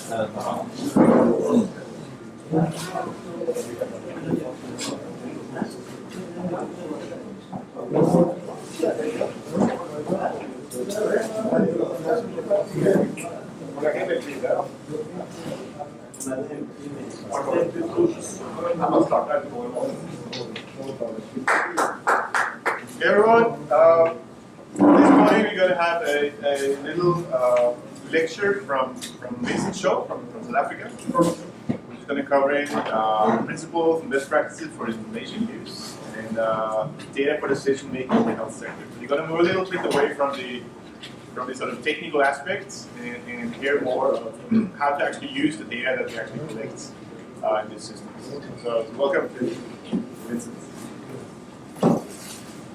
Everyone, this morning we're going to have a little lecture from Mason Shaw from South Africa. He's going to cover principles and best practices for information use and data for decision making in the health sector. So you're going to move a little bit away from the sort of technical aspects and hear more of how to actually use the data that we actually collect in this system. So welcome to Vincent.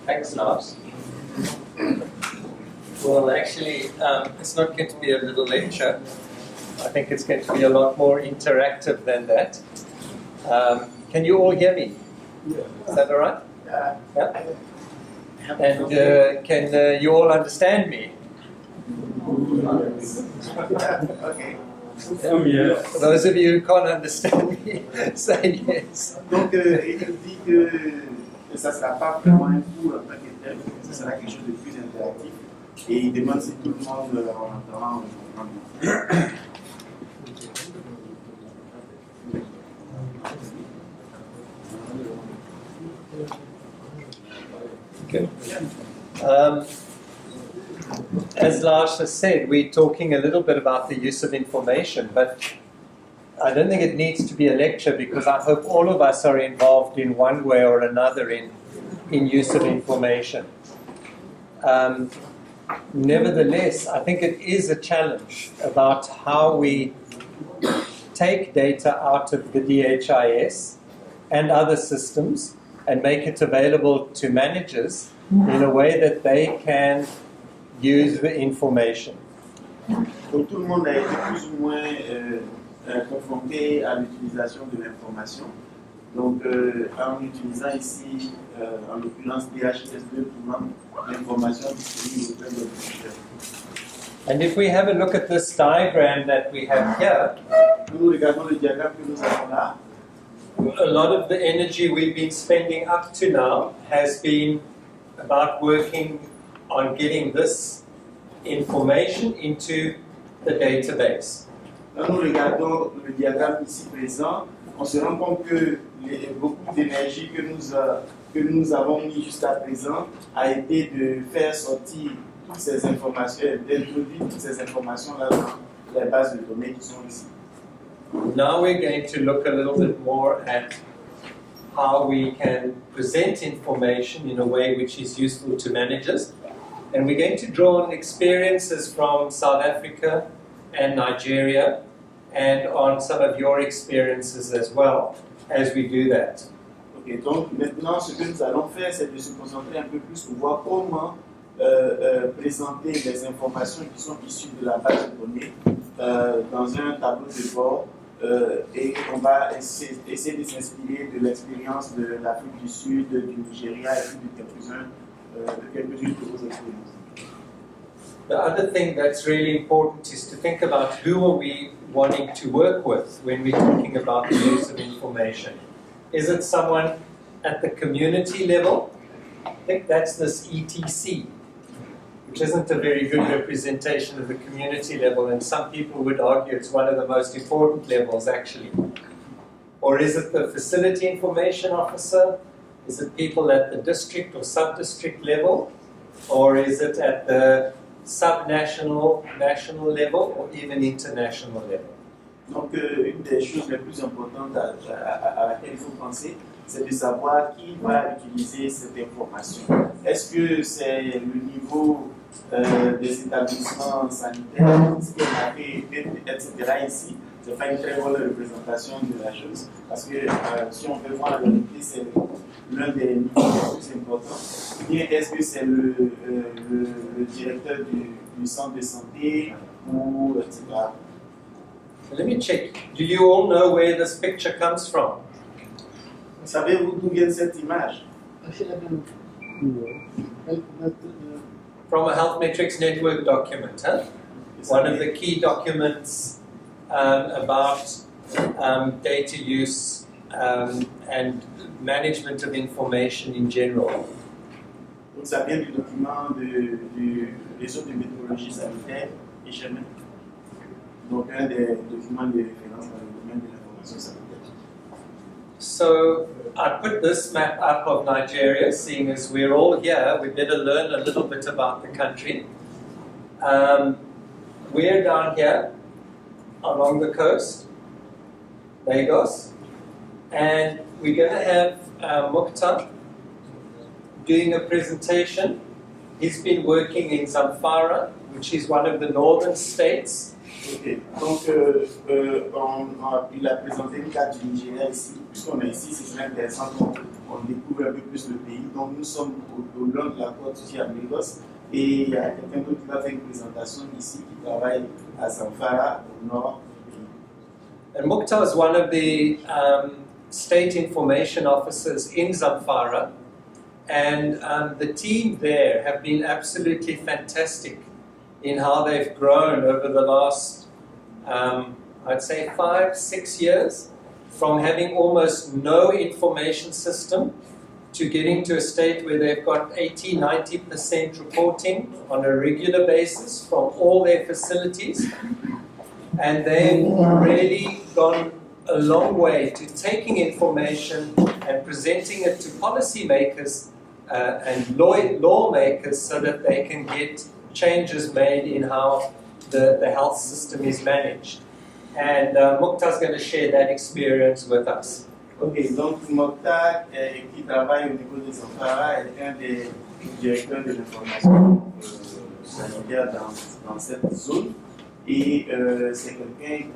Thanks, Lars. Well, actually, it's not going to be a little lecture. I think it's going to be a lot more interactive than that. Can you all hear me? Is that all right? Yeah? And can you all understand me? Okay. Yeah. For those of you who can't understand me, say yes. Donc, il dit que ça ne sera pas vraiment un cours en tant que tel, ce sera quelque chose de plus interactif. Et il demande si tout le monde en entend. Okay. As Lars has said, we're talking a little bit about the use of information, but I don't think it needs to be a lecture because I hope all of us are involved in one way or another in use of information. Nevertheless, I think it is a challenge about how we take data out of the DHIS and other systems and make it available to managers in a way that they can use the information. Donc tout le monde a été plus ou moins confronté à l'utilisation de l'information. Donc en utilisant ici, en l'occurrence DHIS2 pour l'information disponible auprès de l'utilisateur. And if we have a look at this diagram that we have here, Nous regardons le diagramme que nous avons là. a lot of the energy we've been spending up to now has been about working on getting this information into the database. Quand nous regardons le diagramme ici présent, on se rend compte que beaucoup d'énergie que nous avons mis jusqu'à présent a été de faire sortir toutes ces informations, d'introduire toutes ces informations-là dans les bases de données qui sont ici. Now we're going to look a little bit more at how we can present information in a way which is useful to managers. And we're going to draw on experiences from South Africa and Nigeria and on some of your experiences as well as we do that. Okay, donc maintenant, ce que nous allons faire, c'est de se concentrer un peu plus pour voir comment présenter les informations qui sont issues de la base de données dans un tableau de bord et on va essayer de s'inspirer de l'expérience de l'Afrique du Sud, du Nigeria et de quelques-unes de vos expériences. The other thing that's really important is to think about who are we wanting to work with when we're talking about the use of information. Is it someone at the community level? I think that's this ETC, which isn't a very good representation of the community level, and some people would argue it's one of the most important levels actually. Or is it the facility information officer? Is it people at the district or sub-district level? Or is it at the sub-national, national level, or even international level? Donc, une des choses les plus importantes à laquelle il faut penser, c'est de savoir qui va utiliser cette information. Est-ce que c'est le niveau des établissements sanitaires, ce qui est marqué, etc. ici? Ce n'est pas une très bonne représentation de la chose, parce que si on veut voir la vérité, c'est l'un des niveaux les plus importants. Ou bien est-ce que c'est le directeur du centre de santé, ou etc. Let me check. Do you all know where this picture comes from? Savez-vous d'où vient cette image? From a Health Metrics Network document, huh? One of the key documents about data use and management of information in general. Donc ça vient du document du réseau de méthodologie sanitaire et chemin. Donc un des documents de référence dans le domaine de l'information sanitaire. So I put this map up of Nigeria, seeing as we're all here, we better learn a little bit about the country. We're down here along the coast, Lagos, and we're going to have Mukhtar doing a presentation. He's been working in Zamfara, which is one of the northern states. Ok, donc il a présenté le cas du Nigeria ici. Puisqu'on est ici, c'est très intéressant qu'on découvre un peu plus le pays. Donc nous sommes au long de la côte ici à Lagos et il y a quelqu'un d'autre qui va faire une présentation ici qui travaille à Zamfara au nord du pays. And Mukhtar is one of the state information officers in Zamfara, and the team there have been absolutely fantastic in how they've grown over the last, I'd say 5-6 years, from having almost no information system to getting to a state where they've got 80-90% reporting on a regular basis from all their facilities. And they've really gone a long way to taking information and presenting it to policymakers and lawmakers so that they can get changes made in how the health system is managed. And Mukhtar is going to share that experience with us. Ok, donc Mokhtar, qui travaille au niveau des Zamfara, est un des directeurs de l'information sanitaire dans cette zone. Et c'est quelqu'un,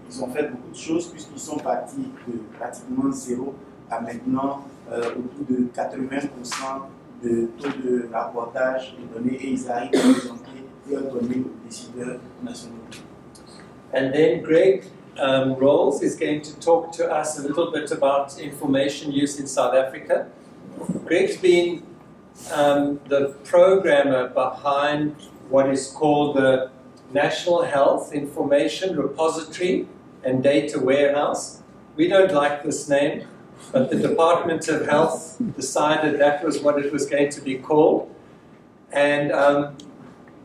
ils ont fait beaucoup de choses puisqu'ils sont partis de pratiquement zéro à maintenant autour de 80% de taux de rapportage de données et ils arrivent à présenter leurs données aux décideurs nationaux. And then Greg Rolls is going to talk to us a little bit about information use in South Africa. Greg's been the programmer behind what is called the National Health Information Repository and Data Warehouse. We don't like this name, but the Department of Health decided that was what it was going to be called. And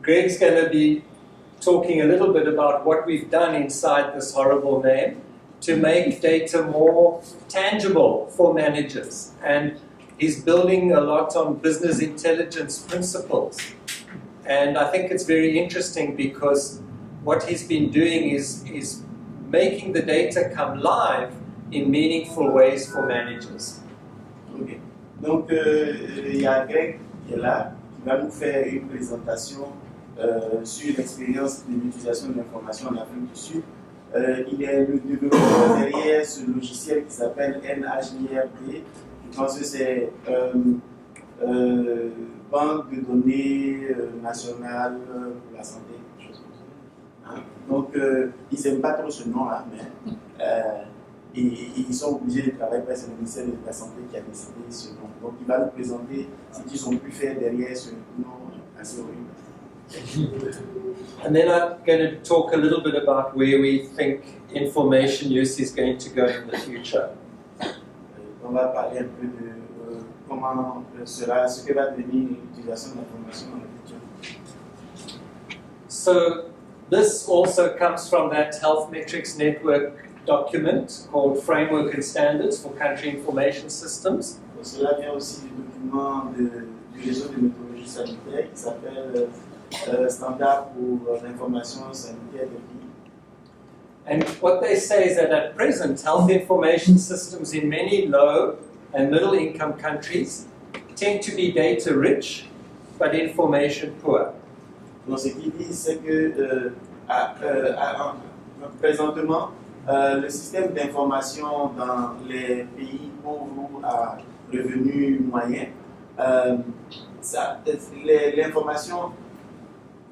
Greg's going to be talking a little bit about what we've done inside this horrible name to make data more tangible for managers. And he's building a lot on business intelligence principles. And I think it's very interesting because what he's been doing is making the data come live in meaningful ways for managers. Okay. Donc, il y a Greg qui est là, qui va nous faire une présentation sur l'expérience de l'utilisation de l'information en Afrique du Sud. Il est le développeur derrière ce logiciel qui s'appelle NHIRD. Je pense que c'est Banque de données nationale pour la santé, quelque chose comme ça. Hein? Donc, ils n'aiment pas trop ce nom-là, mais ils sont obligés de travailler parce que c'est le ministère de la Santé qui a décidé ce nom. Donc, il va nous présenter ce qu'ils ont pu faire derrière ce nom assez horrible. And then I'm going to talk a little bit about where we think information use is going to go in the future. On va parler un peu de comment sera, ce que va devenir l'utilisation de l'information dans le futur. So this also comes from that Health Metrics Network document called Framework and Standards for Country Information Systems. Donc, cela vient aussi du document du réseau de méthodologie sanitaire qui s'appelle Standard pour l'information sanitaire des pays. And what they say is that at present, health information systems in many low and middle income countries tend to be data rich, but information poor. Donc ce qu'ils disent, c'est que présentement, le système d'information dans les pays pauvres ou à revenus moyens,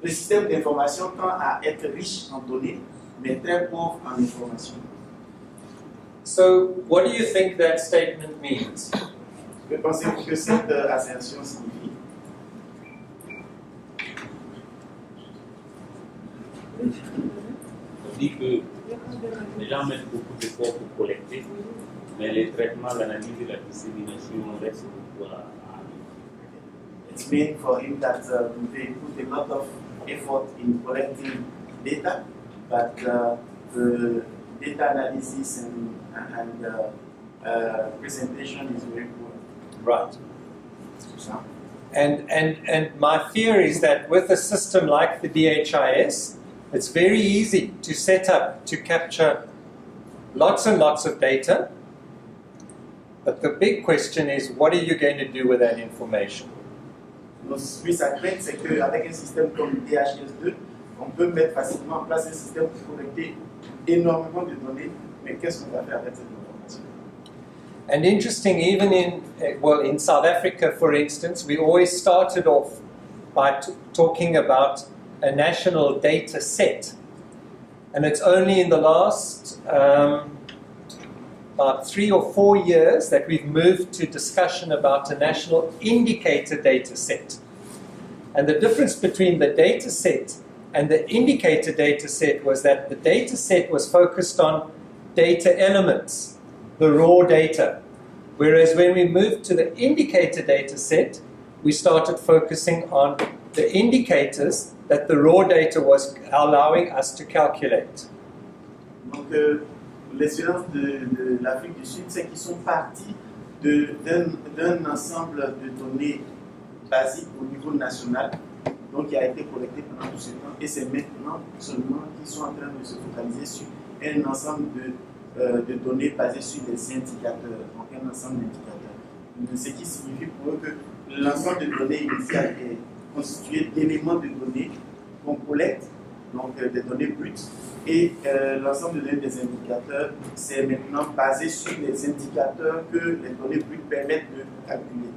le système d'information tend à être riche en données, mais très pauvre en information. So, what do you think that statement means? Que pensez-vous que cette assertion signifie? dit que les gens mettent beaucoup d'efforts pour collecter, mais les traitements, l'analyse et la dissémination restent beaucoup à It's meant for him that they put a lot of effort in collecting data, but the data analysis and presentation is very poor. Right. And my fear is that with a system like the DHIS, it's very easy to set up to capture lots and lots of data. But the big question is, what are you going to do with that information? Donc, sa crainte, c'est qu'avec un système comme DHIS2, on peut mettre facilement en place un système pour collecter énormément de données, mais qu'est-ce qu'on va faire avec cette information? And interesting, even in South Africa, for instance, we always started off by talking about a national data set. And it's only in the last about 3 or 4 years that we've moved to discussion about a national indicator data set. And the difference between the data set and the indicator data set was that the data set was focused on data elements, the raw data. Whereas when we moved to the indicator data set, we started focusing on the indicators that the raw data was allowing us to calculate. Donc, l'expérience de l'Afrique du Sud, c'est qu'ils sont partis d'un ensemble de données basiques au niveau national, donc qui a été collecté pendant tout ce temps, et c'est maintenant seulement qu'ils sont en train de se focaliser sur un ensemble de données basées sur des indicateurs, donc un ensemble d'indicateurs. Ce qui signifie pour eux que l'ensemble de données initiales est constitué d'éléments de données qu'on collecte, donc des données brutes, et l'ensemble de données des indicateurs, c'est maintenant basé sur les indicateurs que les données brutes permettent de calculer.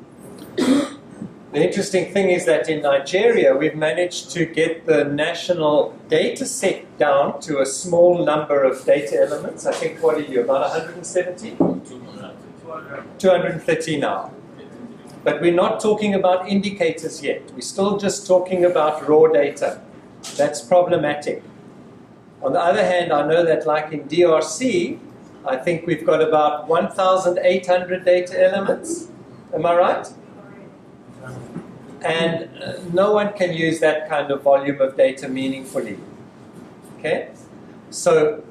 The interesting thing is that in Nigeria, we've managed to get the national data set down to a small number of data elements. I think, what are you, about 170? 230 now. But we're not talking about indicators yet. We're still just talking about raw data. That's problematic. On the other hand, I know that like in DRC, I think we've got about 1,800 data elements. Am I right? And no one can use that kind of volume of data meaningfully. Okay? So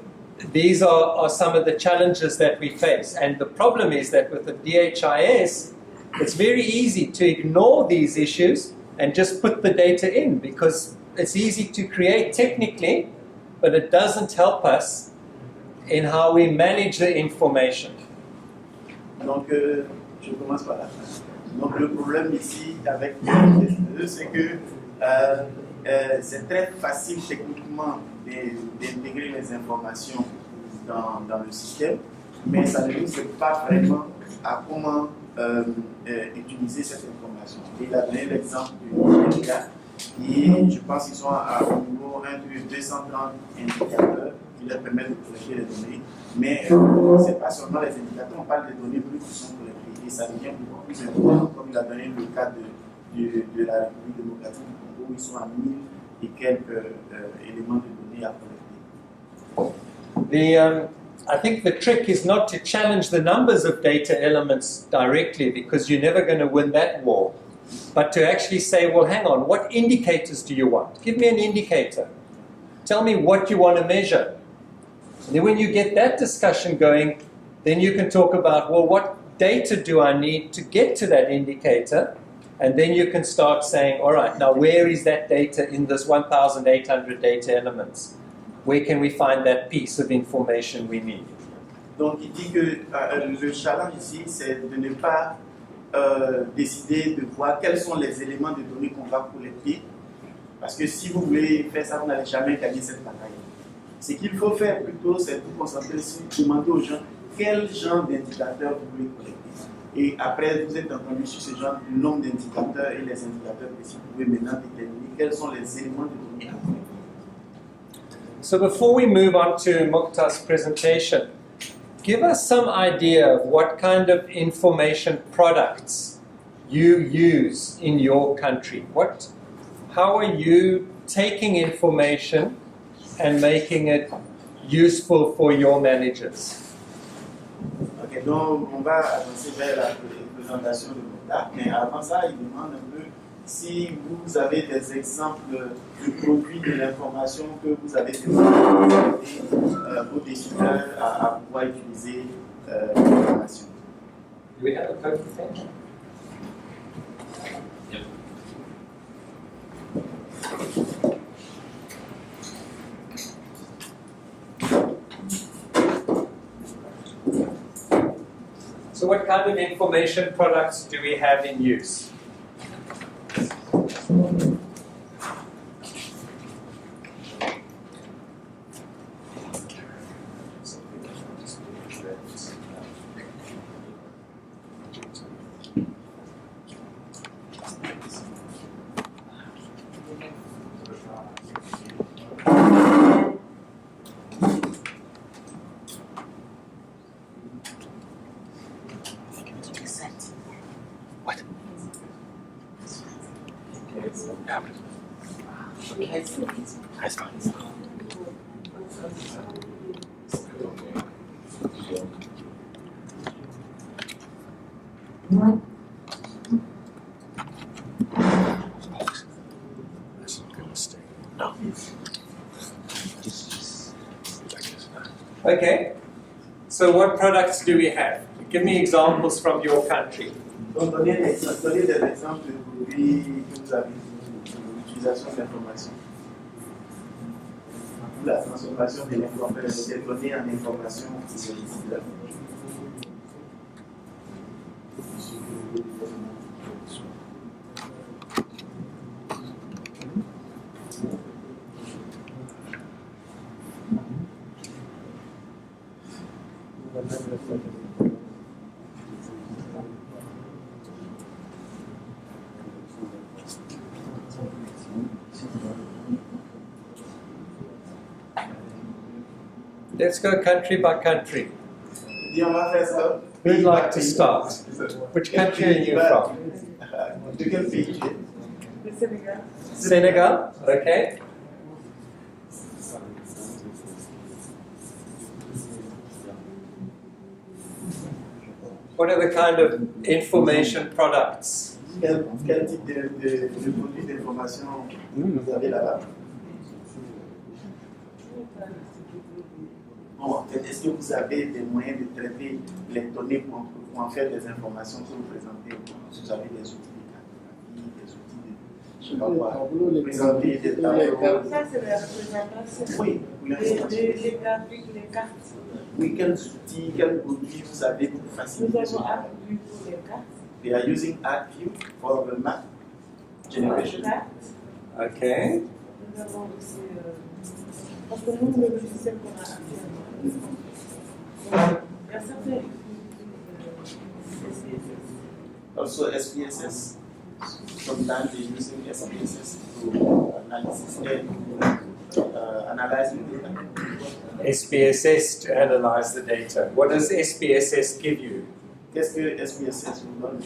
these are some of the challenges that we face. And the problem is that with the DHIS, it's very easy to ignore these issues and just put the data in because it's easy to create technically, but it doesn't help us in how we manage the information. Donc, je commence par la fin. Donc, le problème ici avec les c'est que c'est très facile techniquement d'intégrer les informations dans le système, mais ça ne nous aide pas vraiment à comment utiliser cette information. Il a donné l'exemple du Nigeria, et je pense qu'ils sont au niveau 1 de 230 indicateurs qui leur permettent de collecter les données, mais ce n'est pas seulement les indicateurs, on parle des données brutes qui sont collectées, et ça devient beaucoup plus important, comme il a donné le cas de la République démocratique du Congo, où ils sont à 1000 et quelques éléments de données à collecter. I think the trick is not to challenge the numbers of data elements directly because you're never going to win that war, but to actually say, well, hang on, what indicators do you want? Give me an indicator. Tell me what you want to measure. And then when you get that discussion going, then you can talk about, well, what data do I need to get to that indicator? And then you can start saying, all right, now where is that data in this 1,800 data elements? Where can we find that piece of information we need? Donc il dit que le challenge ici, c'est de ne pas décider de voir quels sont les éléments de données qu'on va collecter, parce que si vous voulez faire ça, vous n'allez jamais gagner cette bataille. Ce qu'il faut faire plutôt, c'est vous concentrer sur demander aux gens quel genre d'indicateurs vous voulez collecter. Et après, vous êtes entendu sur ce genre de nombre d'indicateurs et les indicateurs précis, vous pouvez maintenant déterminer quels sont les éléments de données à collecter. So before we move on to Mukhtar's presentation, give us some idea of what kind of information products you use in your country. How are you taking information and making it useful for your managers? Ok, donc on va avancer vers la présentation de l'OTA, mais avant ça, il demande un peu si vous avez des exemples de produits de l'information que vous avez développés vos décideurs à pouvoir utiliser l'information. Do we have a code for that? So what kind of information products do we have in use? Okay, so what products do we have? Give me examples from your country. Donc, donnez des exemples de produits que vous avez pour l'utilisation de l'information. La transformation des données en information pour les décideurs. Let's go country by country. Dis, on va faire ça. Who'd like to start? Which country are you from? De quel pays? Le Sénégal. Senegal, okay. What are the kind of information products? Quel type de produits d'information vous avez là-bas? Bon, en fait, est-ce que vous avez des moyens de traiter les données pour en faire des informations que vous présentez? Vous avez des outils de cartographie, des outils de, je sais pas quoi, présenter des tableaux. Ça, c'est la représentation. Oui, Les graphiques, les cartes. oui, quels outils, quels produits vous avez pour Nous faciliter avons ce travail? appris pour les cartes. They are using ArcView for the map generation. Okay. Nous avons aussi. Parce que nous, le logiciel qu'on a actuellement, il y a certains Also SPSS. Sometimes they're using SPSS to analyze the data. SPSS to analyze the data. What does SPSS give you? Qu'est-ce que SPSS vous donne?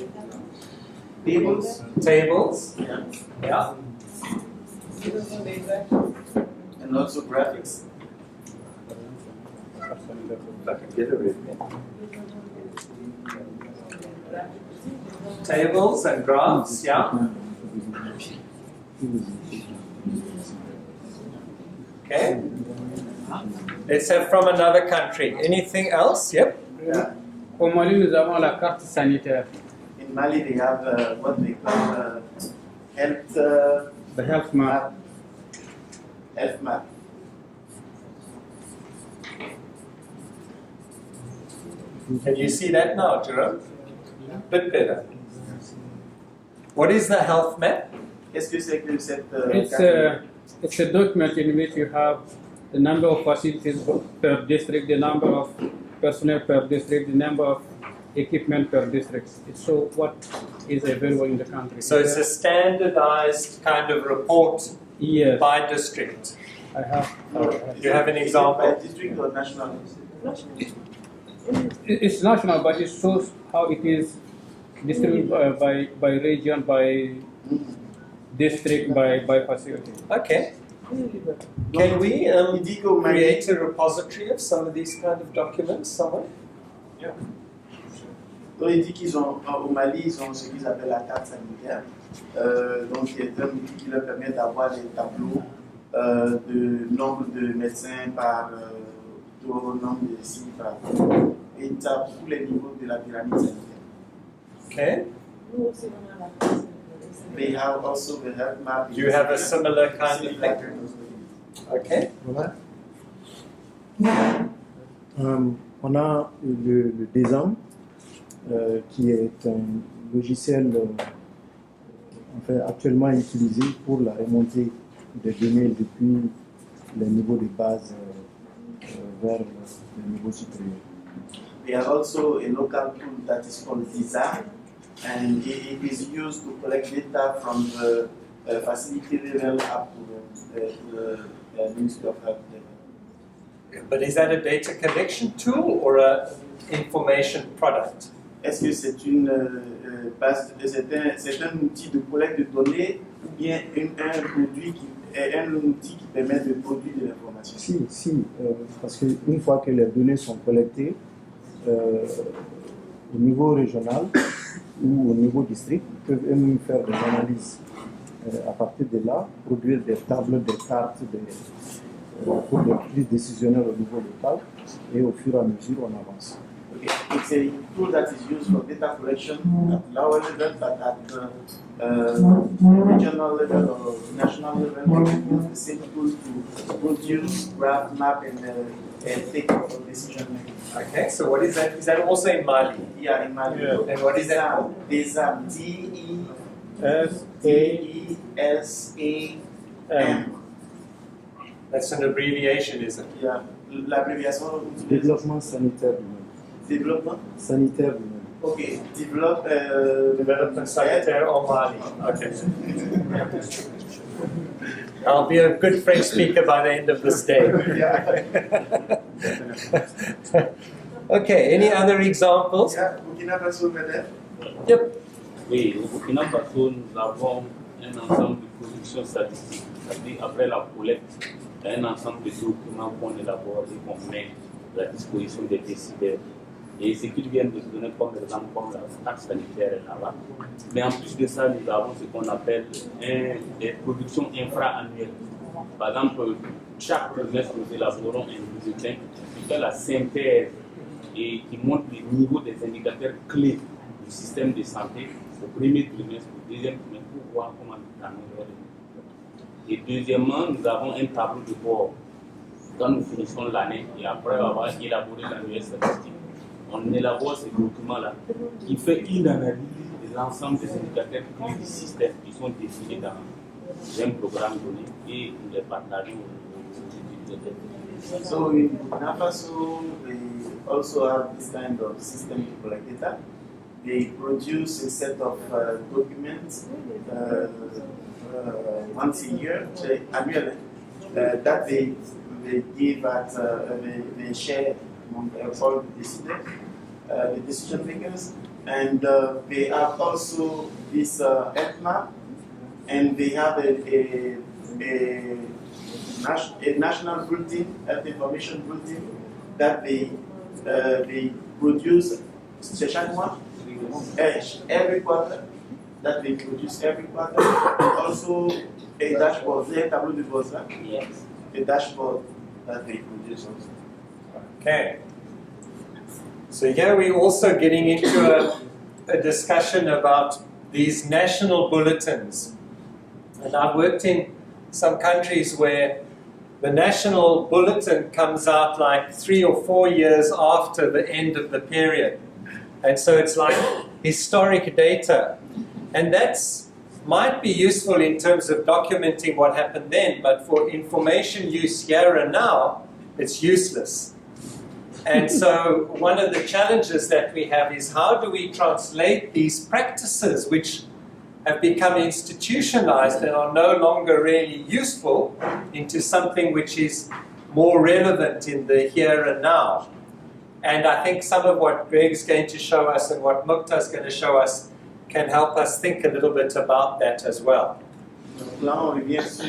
Tables. Tables? Yeah. Yeah. Nous avons des graphiques. And also graphics. I can get it with me. Tables and graphs, yeah. Okay. Let's have from another country. Anything else? Yep. Yeah. Au Mali, nous avons la carte sanitaire. In Mali, they have what they call health The health map. map. Health map. Can you see that now, Jerome? Bit better. What is the health map? Qu'est-ce que c'est que cette It's a document in which you have the number of facilities per district, the number of personnel per district, the number of equipment per district. It's so what is available in the country. So it's a standardized kind of report Yes, by district. I have. You have an Is it example? by district or national? It's national, but it shows how it is distributed by region, by district, by facility. Okay. Really better. Can we Il dit qu'au Mali, create a repository of some of these kind of documents somewhere? donc il dit qu'ils ont, au Mali, ils ont ce qu'ils appellent la carte sanitaire. Donc il est un outil qui leur permet d'avoir des tableaux de nombre de médecins par nombre de signes par et tu as tous les niveaux de la pyramide sanitaire. Okay. Nous aussi, on a la place. They have also the health map. Do you have a similar kind of thing? Okay. Voilà. On a le DESAM, qui est un logiciel actuellement utilisé pour la remontée des données depuis les niveaux de base vers le niveau supérieur. They have also a local tool that is called DHIS, and it is used to collect data from the facility level up to the Ministry of Health level. But is that a data collection tool or a information product? Est-ce que c'est une base, c'est un outil de collecte de données ou bien un outil qui permet de produire de l'information? Si, parce qu'une fois que les données sont collectées au niveau régional ou au niveau district, ils peuvent eux-mêmes faire des analyses. À partir de là, produire des tables, des cartes, pour des prises décisionnelles au niveau local, et au fur et à mesure, on avance. Okay. It's a tool that is used for data collection at lower level, but at regional level or national level, we use the same tool to produce graph, map, and take for decision making. Okay, so what is that? Is that also in Mali? Yeah, in Mali. Yeah. And what is that? DESAM, DESAM. That's an abbreviation, is it? Yeah, l'abréviation. Développement sanitaire du monde. Développement. Sanitaire du monde. Okay, Development Sanitaire en Mali. Okay. I'll be a good French speaker by the end of this day. Okay, any other examples? Yeah, Burkina Faso, madame. Yep. Oui, au Burkina Faso, nous avons un ensemble de productions statistiques. C'est-à-dire, après la collecte, il y a un ensemble de documents qu'on élabore et qu'on met à la disposition des décideurs. Et ce qu'ils viennent de se donner comme exemple, comme la carte sanitaire est là-bas. Mais en plus de ça, nous avons ce qu'on appelle des productions infra-annuelles. Par exemple, chaque trimestre, nous élaborons un bulletin qui fait la synthèse et qui montre les niveaux des indicateurs clés du système de santé au premier trimestre, au deuxième trimestre, pour voir comment nous améliorons. Et deuxièmement, nous avons un tableau de bord quand nous finissons l'année et après avoir élaboré l'annuaire statistique. On élabore ces documents-là qui fait une analyse de l'ensemble des indicateurs clés du système qui sont définis dans un programme donné et nous les partageons aux utilisateurs. So in Burkina Faso, they also have this kind of system to collect data. They produce a set of documents once a year, annually, that they give at, they share among all the decision makers. And they have also this health map, and they have a national bulletin, health information bulletin, that they produce chaque mois, every quarter, that they produce every quarter, and also a dashboard, a tableau de bord, Yes. a dashboard that they produce also. Okay. So here we're also getting into a discussion about these national bulletins. And I've worked in some countries where the national bulletin comes out like 3 or 4 years after the end of the period. And so it's like historic data. And that's might be useful in terms of documenting what happened then, but for information use here and now, it's useless. And so one of the challenges that we have is how do we translate these practices which have become institutionalized and are no longer really useful into something which is more relevant in the here and now. And I think some of what Greg's going to show us and what Mukta's going to show us can help us think a little bit about that as well. Donc là, on revient sur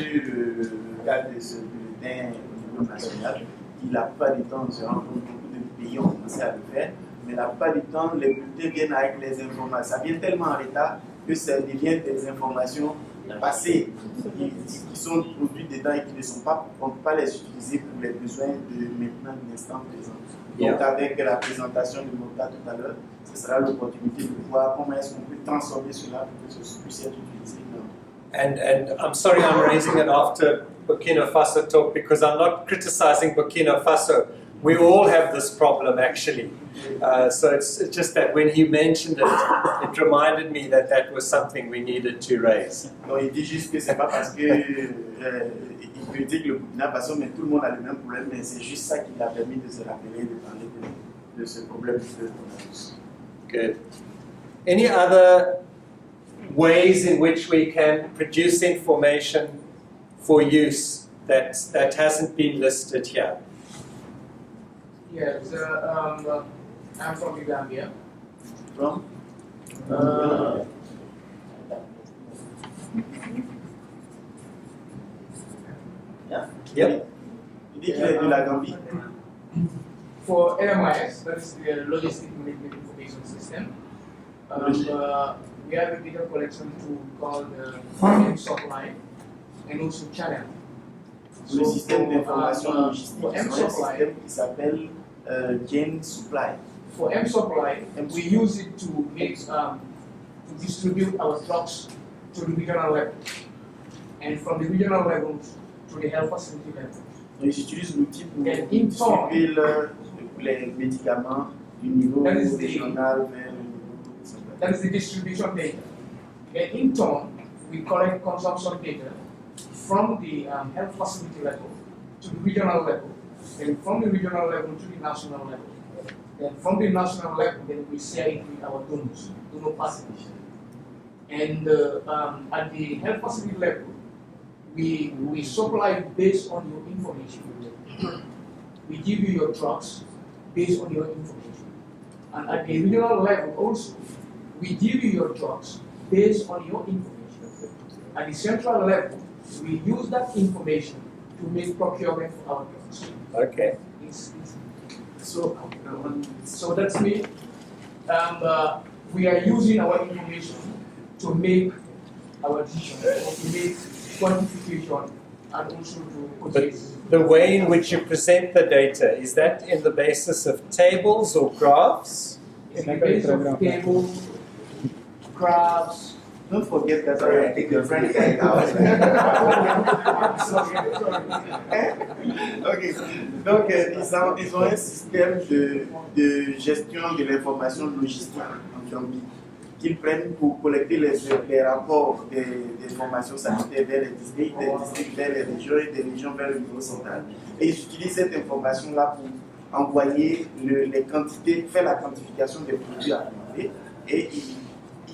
cadre de ce bulletin au niveau national, qui la plupart du temps, je rencontre beaucoup de pays ont commencé à le faire, mais la plupart du temps, les bulletins viennent avec les informations. Ça vient tellement en retard que ça devient des informations passées qui sont produites dedans et qui ne sont pas, on ne peut pas les utiliser pour les besoins de maintenant, de l'instant présent. Donc, avec la présentation de Mota tout à l'heure, ce sera l'opportunité de voir comment est-ce qu'on peut transformer cela pour que ce puisse être utilisé. And I'm sorry I'm raising it after Burkina Faso talk because I'm not criticizing Burkina Faso. We all have this problem actually. So it's just that when he mentioned it, it reminded me that that was something we needed to raise. Donc il dit juste que c'est pas parce que il critique le Burkina Faso, mais tout le monde a le même problème, mais c'est juste ça qui l'a permis de se rappeler, de parler de ce problème qu'on a tous. Good. Any other ways in which we can produce information for use that hasn't been listed here? Yes, I'm from Gambia. From? Yeah? Yep. Il dit qu'il est de la Gambie. For LMIS, that's the Logistic Management Information System. We have a data collection tool called M-Supply and also Channel. Le système d'information logistique, for c'est un M-Supply, système qui s'appelle Gain Supply. for M-Supply, we use it to make to distribute our trucks to the regional level, and from the regional levels to the health facility level. Donc, ils utilisent l'outil pour And in turn, distribuer les médicaments du niveau That is the- régional vers le niveau. that is the distribution data. And in turn, we collect consumption data from the health facility level to the regional level, and from the regional level to the national level. And from the national level, then we share it with our donor partners. And at the health facility level, we supply based on your information. We give you your drugs based on your information. And at the regional level also, we give you your drugs based on your information. At the central level, we use that information to make procurement for our drugs. Okay. So that's me. We are using our information to make our decision, to make quantification, and also to purchase. The way in which you present the data, is that in the basis of tables or graphs? In the base of tables, graphs. Don't forget that I take the French guy out. Ok, donc ils ont un système de gestion de l'information logistique en Gambie qu'ils prennent pour collecter les rapports d'informations sanitaires vers les districts, des districts vers les régions et des régions vers le niveau central. Et ils utilisent cette information-là pour envoyer les quantités, faire la quantification des produits à demander et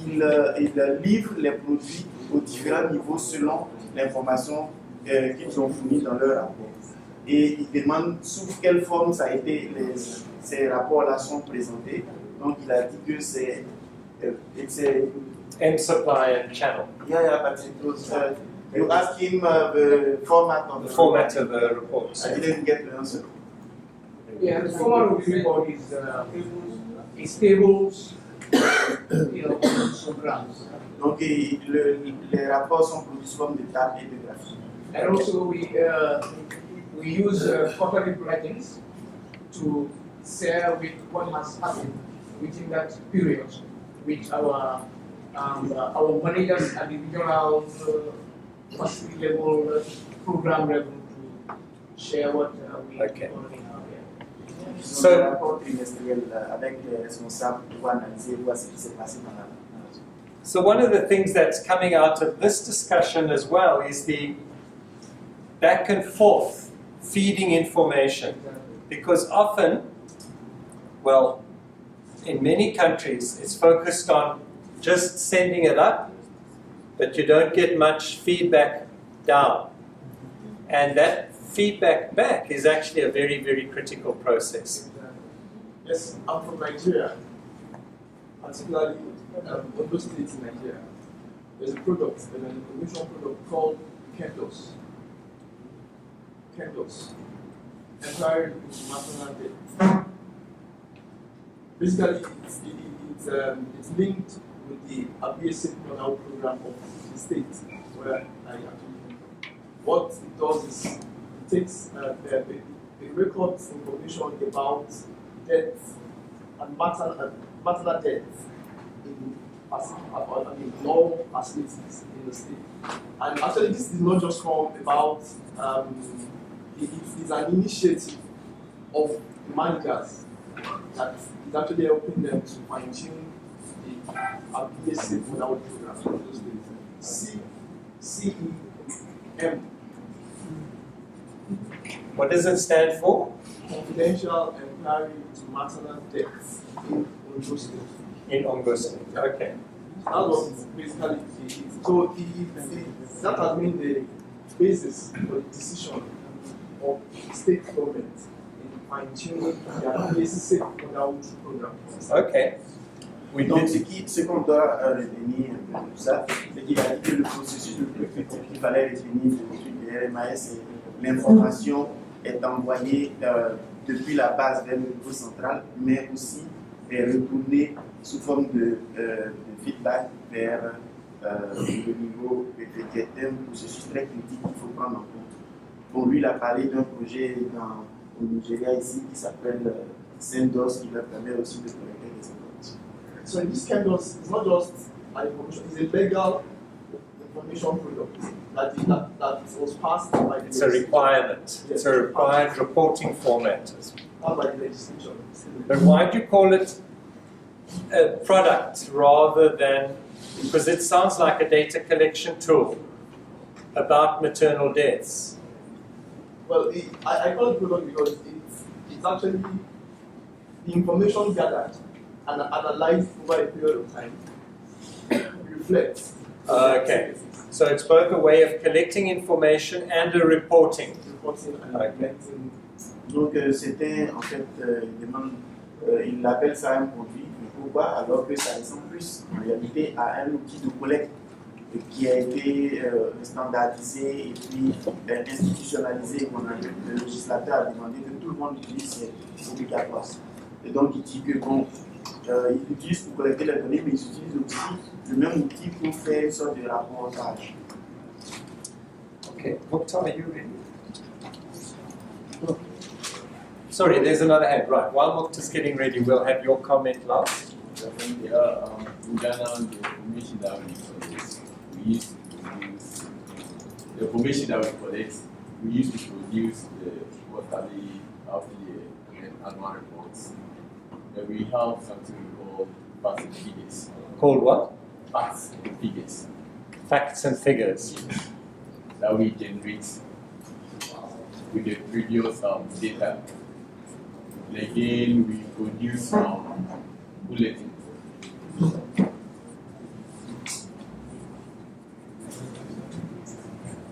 ils livrent les produits aux différents niveaux selon l'information qu'ils ont fournie dans leur rapport. Et ils demandent sous quelle forme ça a été, ces rapports-là sont présentés. Donc il a dit que c'est M-Supply and Channel. Yeah, but it was, you asked him the format of The format of the reports. I didn't get the answer. Yeah, the format of the report is tables, some graphs. Donc les rapports sont produits sous forme de tables et de graphiques. And also we use quarterly bulletins to share with what has happened within that period with our managers at the regional facility level, program level to share what we Okay. already have here. So, un rapport trimestriel avec les responsables pour analyser voir ce qui s'est passé dans la. So one of the things that's coming out of this discussion as well is the back and forth feeding information. Because often, well, in many countries, it's focused on just sending it up, but you don't get much feedback down. And that feedback back is actually a very, very critical process. Yes, I'm from Nigeria, particularly Ondo State in Nigeria. There's a product, an information product called Kentos. KENDOS, Employer into Maternal Death. Basically, it's linked with the abusive model program of the state where I actually came from. What it does is it takes it records information about death and maternal death in all facilities in the state. And actually, this did not just come about, it's an initiative of the managers that is actually helping them to fine tune the ABSA model program in those states. CEM. What does it stand for? Confidential Inquiry to Maternal Deaths in Ondo State. In Ondo State. Okay. That was basically so that has been the basis for the decision of state government in fine-tuning their basic model program. Okay. Donc, ce qu'on doit retenir de tout ça, c'est qu'il a dit que le processus le plus critique qu'il fallait retenir de l'étude de RMAS, c'est l'information est envoyée depuis la base vers le niveau central, mais aussi est retournée sous forme de feedback vers le niveau PPT. C'est un processus très critique qu'il faut prendre en compte. Bon, lui, il a parlé d'un projet au Nigeria ici qui s'appelle CENDOS, qui leur permet aussi de collecter des informations. So in this kind of, it's not just an information, it's a legal information product that was passed by the It's a requirement. Yes, It's a required reporting format. Not by the legislation. But why do you call it a product rather than, because it sounds like a data collection tool about maternal deaths? Well, I call it product because it's actually the information gathered and analyzed over a period of time reflects. Okay. So it's both a way of collecting information and a reporting. Reporting and Okay. reflecting. Donc, c'était en fait, il appelle ça un produit. Pourquoi? Alors que ça ressemble plus en réalité à un outil de collecte qui a été standardisé et puis institutionnalisé. Le législateur a demandé que tout le monde utilise, c'est obligatoire. Et donc, il dit que bon, ils utilisent pour collecter les données, mais ils utilisent aussi le même outil pour faire une sorte de rapportage. Okay. What time are you ready? Sorry, there's another hand. Right. While Mukhtar's getting ready, we'll have your comment last. In Ghana, the information that we use to use the information that we collect, we use to produce the quarterly, half-year, and then annual reports. Then we have something we call facts and figures. Called what? Facts and figures Facts and figures. that we generate with the previous data. And again, we produce bulletins.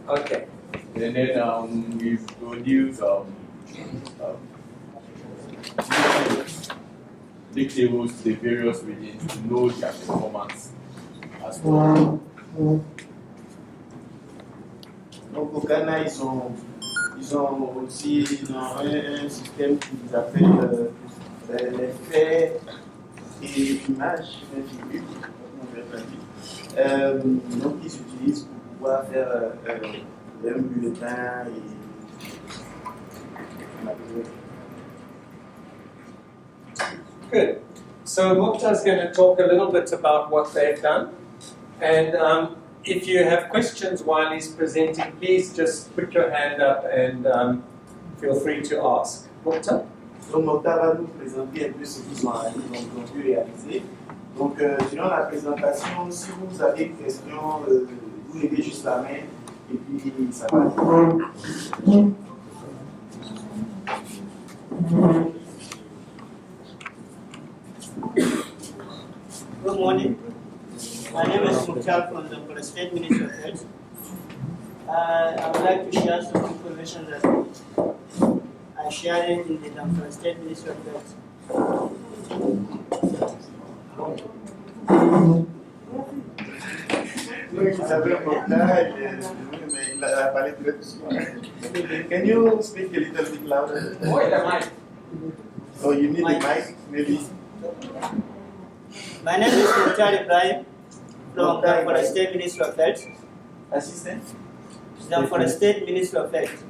Okay. And then we produce big tables to the various regions to know their performance as well. Donc au Ghana, ils ont aussi un système qu'ils appellent les faits et images, donc ils utilisent pour pouvoir faire un bulletin Good. So Mukhtar's going to talk a little bit about what they've done. And if you have questions while he's presenting, please just put your hand up and feel free to ask. Mukhtar? Donc Mokhtar va nous présenter un peu ce qu'ils ont pu réaliser. Donc durant la présentation, si vous avez des questions, vous levez juste la main et puis ça va. Good morning. My name is Mukhtar from the State Ministry of Health. I would like to share some information that I shared in the Damfara State Ministry of Health. Oui, j'avais un bon temps, mais il a parlé très doucement. Can you speak a little bit louder? Wait a minute. Oh, you need a mic, maybe? My name is Mukhtar Ibrahim from the State Ministry of Health. Assistant? The State Ministry of Health.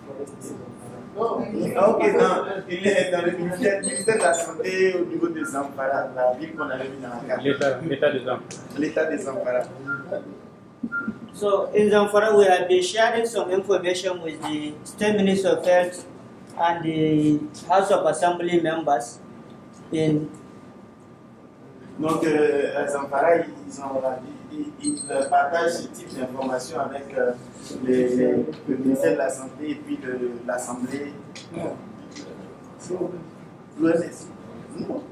Ok, non, il est dans le ministère de la Santé au niveau des Zamfara, la ville qu'on avait mis dans la carte. L'état des Zamfara. L'état des Zamfara. So in Zamfara, we have been sharing some information with the State Ministry of Health and the House of Assembly members in. Donc, à Zamfara, ils partagent ce type d'informations avec le ministère de la Santé et puis de l'Assemblée. L'OMS. Non.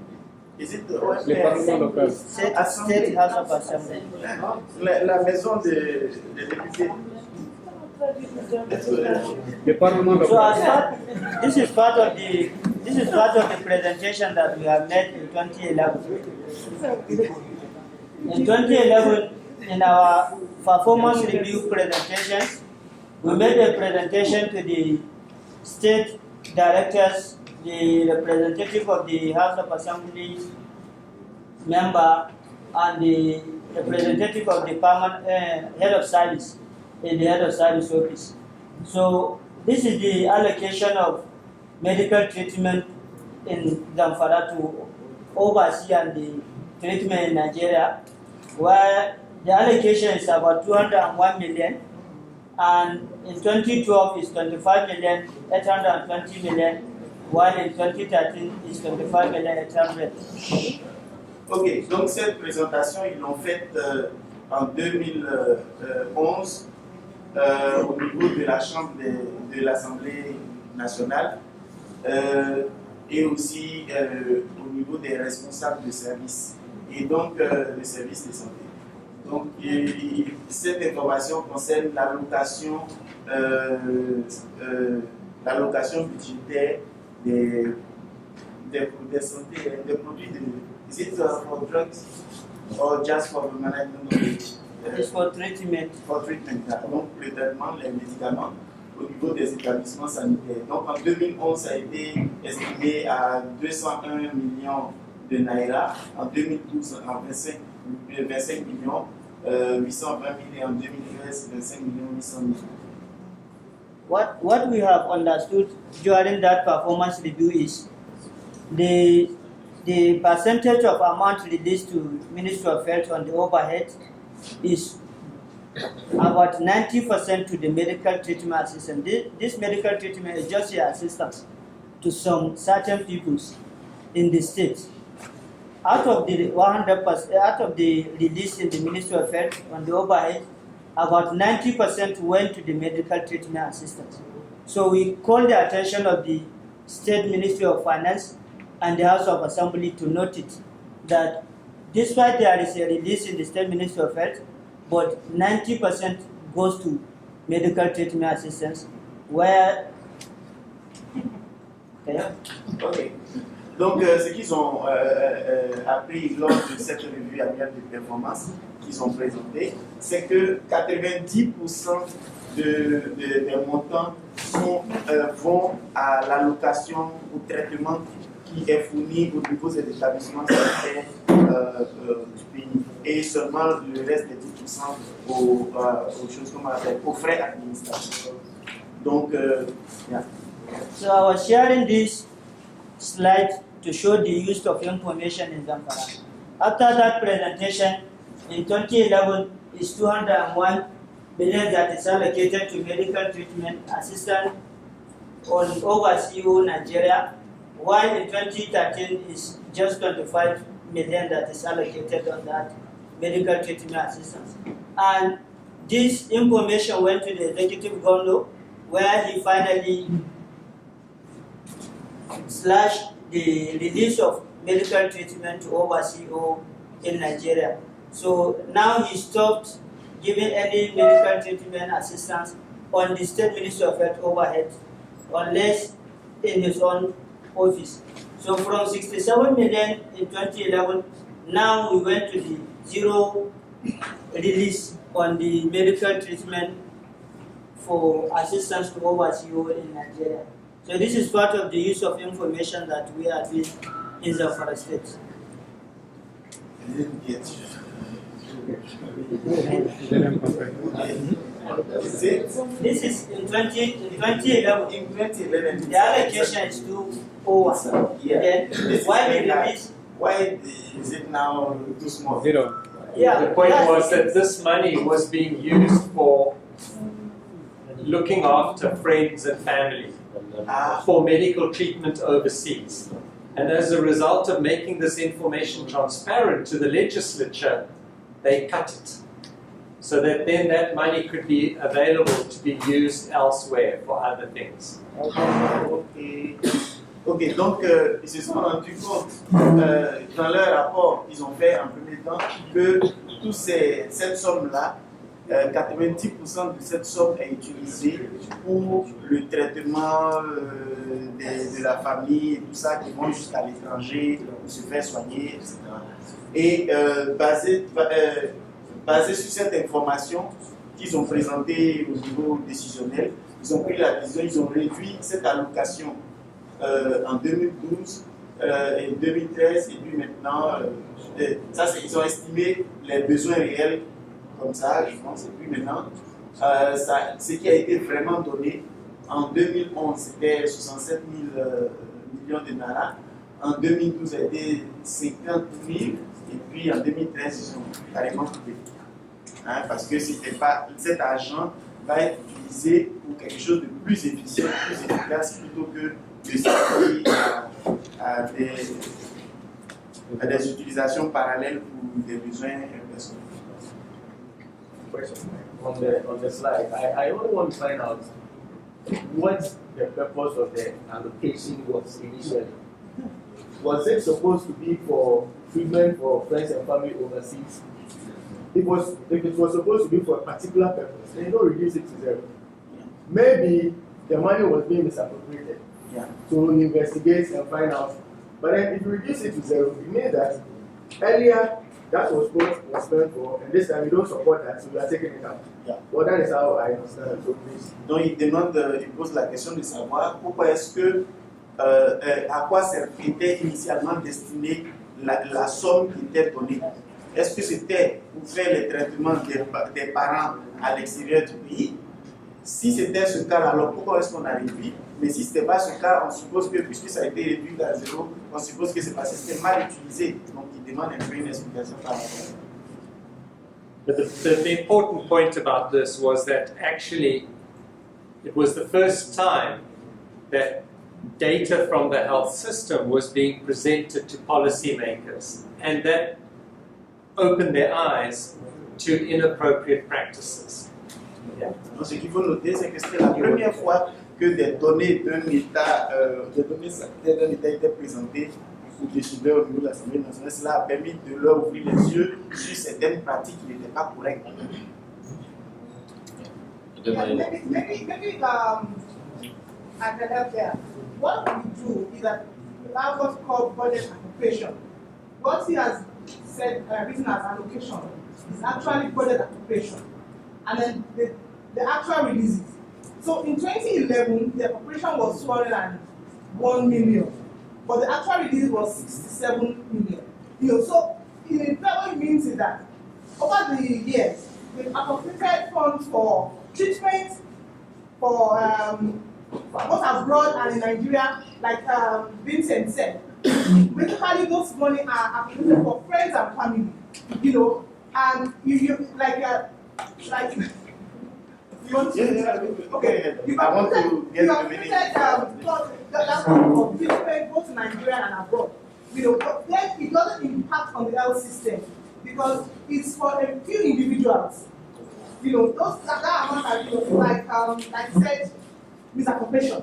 Les parlements locaux. State House of Assembly. La maison des députés. Les parlements So locaux. this is part of the presentation that we have made in 2011. In 2011, in our performance review presentations, we made a presentation to the state directors, the representative of the House of Assembly member, and the representative of the head of service in the head of service office. So this is the allocation of medical treatment in Zamfara to oversee and the treatment in Nigeria, where the allocation is about 201 million, and in 2012 is 25 million, 820 million, while in 2013 is 25 million 800. Ok, donc cette présentation, ils l'ont faite en 2011 au niveau de la Chambre de l'Assemblée nationale et aussi au niveau des responsables de services et donc des services de santé. Donc cette information concerne l'allocation budgétaire des santé, des produits de. Is it for drugs or just for the management of it? It's for treatment. For treatment, donc le traitement, les médicaments au niveau des établissements sanitaires. Donc en 2011, ça a été estimé à 201 millions de naira, en 2012 à 25 millions 820 000 et en 2013 25 millions 800 000. What we have understood during that performance review is the percentage of amount released to Ministry of Health on the overhead is about 90% to the medical treatment assistant. This medical treatment is just the assistance to some certain peoples in the state. Out of the 100%, out of the release in the Ministry of Health on the overhead, about 90% went to the medical treatment assistance. So we call the attention of the State Ministry of Finance and the House of Assembly to note it, that despite there is a release in the State Ministry of Health, but 90% goes to medical treatment assistance, where... Okay. Donc, ce qu'ils ont appris lors de cette revue annuelle de performance qu'ils ont présentée, c'est que 90% des montants vont à l'allocation au traitement qui est fourni au niveau des établissements sanitaires du pays et seulement le reste des 10% aux choses qu'on appelle aux frais administratifs. Donc, yeah. So I was sharing this slide to show the use of information in Zamfara. After that presentation, in 2011, is 201 million that is allocated to medical treatment assistance on overseas Nigeria, while in 2013 is just 25 million that is allocated on that medical treatment assistance. And this information went to the executive governor, where he finally slashed the release of medical treatment to overseas in Nigeria. So now he stopped giving any medical treatment assistance on the State Ministry of Health overhead, unless in his own office. So from 67 million in 2011, now we went to the zero release on the medical treatment for assistance to overseas in Nigeria. So this is part of the use of information that we are doing in Zamfara State. I didn't get you. Is it? This is in 2011. In 2011. The allocation is 201. Yeah. Then why we like, release? why is it now too small? Zero. Yeah. The point was that this money was being used for looking after friends and family for medical treatment overseas. And as a result of making this information transparent to the legislature, they cut it. So that then that money could be available to be used elsewhere for other things. Ok, donc ils se sont rendus compte dans leur rapport, ils ont fait en premier temps que cette somme-là, 90% de cette somme est utilisée pour le traitement de la famille et tout ça qui vont jusqu'à l'étranger pour se faire soigner, etc. Et basé sur cette information qu'ils ont présentée au niveau décisionnel, ils ont pris la décision, ils ont réduit cette allocation en 2012 et 2013 et puis maintenant, ils ont estimé les besoins réels comme ça, je pense, et puis maintenant, ce qui a été vraiment donné en 2011, c'était 67 000 millions de naira, en 2012, ça a été 50 000, et puis en 2013, ils ont carrément coupé. Hein, parce que cet argent va être utilisé pour quelque chose de plus efficient, plus efficace, plutôt que de servir à des utilisations parallèles pour des besoins personnels. On the slide, I only want to find out what the purpose of the allocation was initially. Was it supposed to be for treatment for friends and family overseas? If it was supposed to be for a particular purpose, then you don't reduce it to zero. Maybe the money was being misappropriated. Yeah. To investigate and find out. But then if you reduce it to zero, it means that earlier that was what was spent for, and this time you don't support that, so you are taking it out. Yeah. Well, that is how I understand it. So please. Donc il pose la question de savoir pourquoi est-ce que, à quoi était initialement destinée la somme qui était donnée. Est-ce que c'était pour faire les traitements des parents à l'extérieur du pays? Si c'était ce cas, alors pourquoi est-ce qu'on a réduit? Mais si ce n'était pas ce cas, on suppose que, puisque ça a été réduit à zéro, on suppose que c'est parce que c'était mal utilisé. Donc il demande un peu une explication par rapport. But the important point about this was that actually it was the first time that data from the health system was being presented to policymakers, and that opened their eyes to inappropriate practices. Yeah. Donc ce qu'il faut noter, c'est que c'était la première fois que des données d'un État étaient présentées aux décideurs au niveau de l'Assemblée nationale. Cela a permis de leur ouvrir les yeux sur certaines pratiques qui n'étaient pas correctes. Maybe I can help there. What we do is that we have what's called budget appropriation. What he has said, written as allocation, is actually budget appropriation. And then the actual releases. So in 2011, the appropriation was 201 million, but the actual release was 67 million. So in effect, what it means is that over the years, we appropriated funds for treatment, for both abroad and in Nigeria, like Vincent said. Basically, those money are appropriated for friends and family, and you want to okay. I want to get the meaning. That's for treatment both in Nigeria and abroad. But then it doesn't impact on the health system because it's for a few individuals. Those that amount are like I said, misappropriation.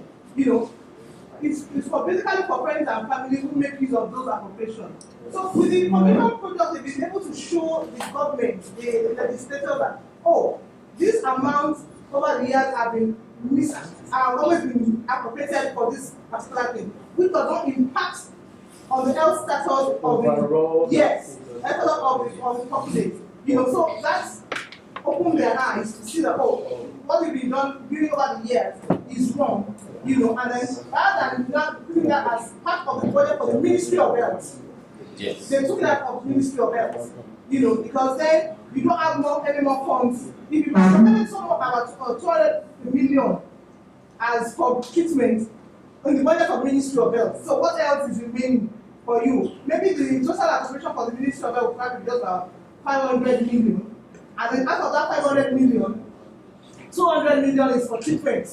It's for basically for friends and family who make use of those appropriations. So with the information project, they've been able to show the government, the legislature that this amount over the years have always been appropriated for this particular thing, which does not impact on the health status of the population. So open their eyes to see that, oh, what we've been doing over the years is wrong, and then rather than not putting that as part of the budget for the Ministry of Health, Yes. they took that of Ministry of Health, because then you don't have any more funds. If you spend so much about 200 million as for treatment in the budget of Ministry of Health, so what else is remaining for you? Maybe the total appropriation for the Ministry of Health will probably be just 500 million, and then out of that 500 million, 200 million is for treatment.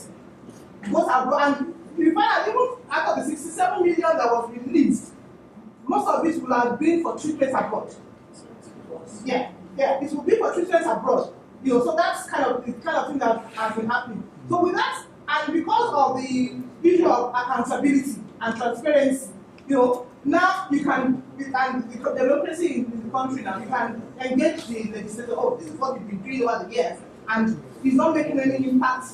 Both abroad, and you find that even out of the 67 million that was released, most of it will have been for treatment abroad. Yeah, it will be for treatment abroad. So that's the kind of thing that has been happening. So with that, and because of the issue of accountability and transparency, now you can, and the democracy in the country now, you can engage the legislator. Oh, this is what we've been doing over the years, and it's not making any impact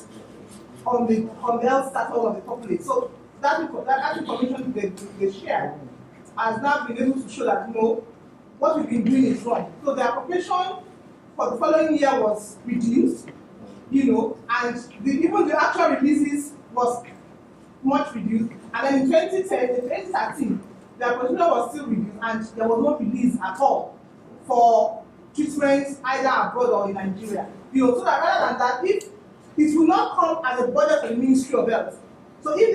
on the health status of the populace. So that information they share has now been able to show that what we've been doing is wrong. So the appropriation for the following year was reduced, and even the actual releases was much reduced. And then in 2013, the appropriation was still reduced, and there was no release at all for treatments either abroad or in Nigeria. So that rather than that, if it will not come as a budget for the Ministry of Health. So if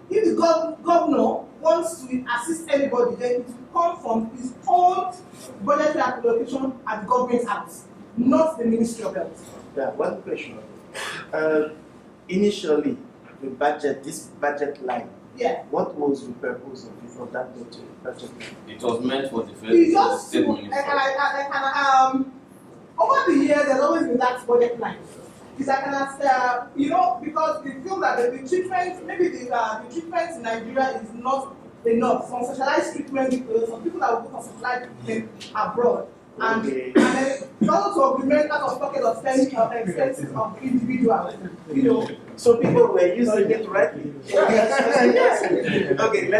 the governor wants to assist anybody, then it will come from his own budgetary allocation at the government house, not the Ministry of Health. Yeah, one question. Initially, this budget line, what was the purpose of that budget line? It was meant for the state ministry. Over the years, there's always been that budget line. It's like because they feel that the treatment, maybe the treatment in Nigeria is not enough. Some specialized treatment, some people that will go for specialized treatment abroad. And then also to augment out of pocket of expenses of individuals, So people were using it rightly. Yes. Okay,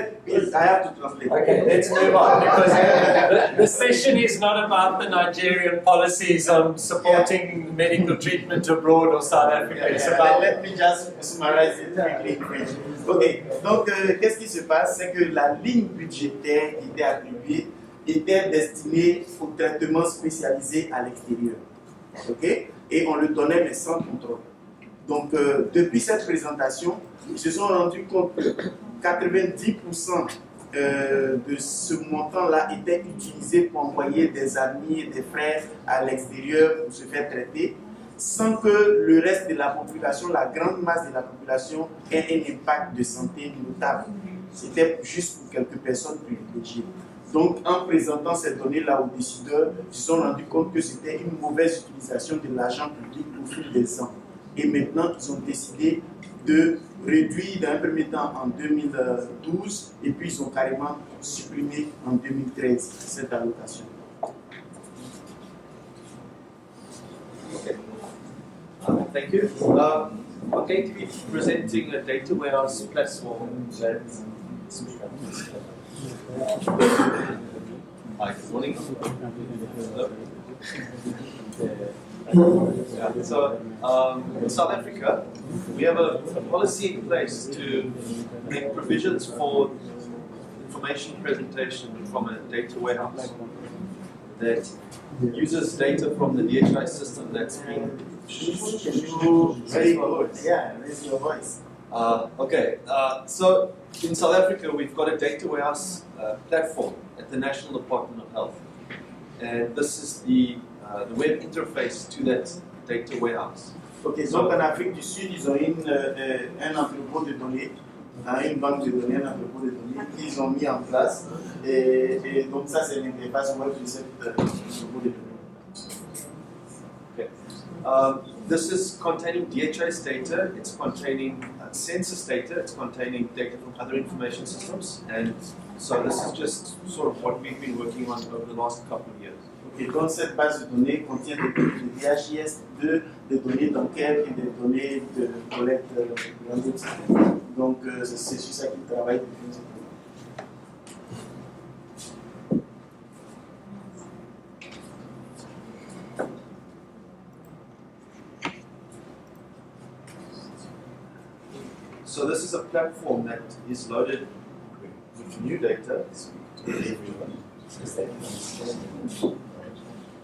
I have to translate. Okay, let's move on, because the session is not about the Nigerian policies on supporting medical treatment abroad or South Africa. It's about... Let me just summarize it quickly in French. Ok, donc qu'est-ce qui se passe? C'est que la ligne budgétaire qui était attribuée était destinée au traitement spécialisé à l'extérieur. Ok? Et on le donnait mais sans contrôle. Donc, depuis cette présentation, ils se sont rendus compte que 90% de ce montant-là était utilisé pour envoyer des amis et des frères à l'extérieur pour se faire traiter, sans que le reste de la population, la grande masse de la population, ait un impact de santé notable. C'était juste pour quelques personnes privilégiées. Donc, en présentant ces données-là aux décideurs, ils se sont rendus compte que c'était une mauvaise utilisation de l'argent public au fil des ans. Et maintenant, ils ont décidé de réduire dans un premier temps en 2012 et puis ils ont carrément supprimé en 2013 cette allocation. Okay. Thank you. I'm going to be presenting a data warehouse platform that. Hi, good morning. Hello. So, in South Africa, we have a policy in place to make provisions for information presentation from a data warehouse that uses data from the DHIS system that's been... Very good. Yeah, raise your voice. So in South Africa, we've got a data warehouse platform at the National Department of Health. And this is the web interface to that data warehouse. Ok, donc en Afrique du Sud, ils ont un entrepôt de données, une banque de données, un entrepôt de données qu'ils ont mis en place. Et donc ça, c'est l'interface web de cet entrepôt de données. Okay. This is containing DHIS data, it's containing census data, it's containing data from other information systems, and so this is just sort of what we've been working on over the last couple of years. Et donc cette base de données contient des données de DHIS, des données d'enquête et des données de collecte de donc c'est sur ça qu'ils travaillent depuis un petit peu. So this is a platform that is loaded with new data.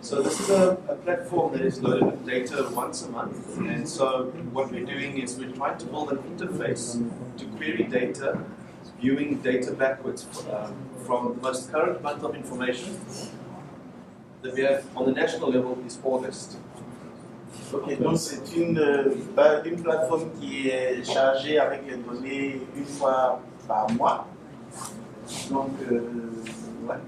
So this is a platform that is loaded with data once a month, and so what we're doing is we're trying to build an interface to query data, viewing data backwards from the most current month of information that we have on the national level is August. Ok, donc c'est une plateforme qui est chargée avec les données une fois par mois. Donc, ouais.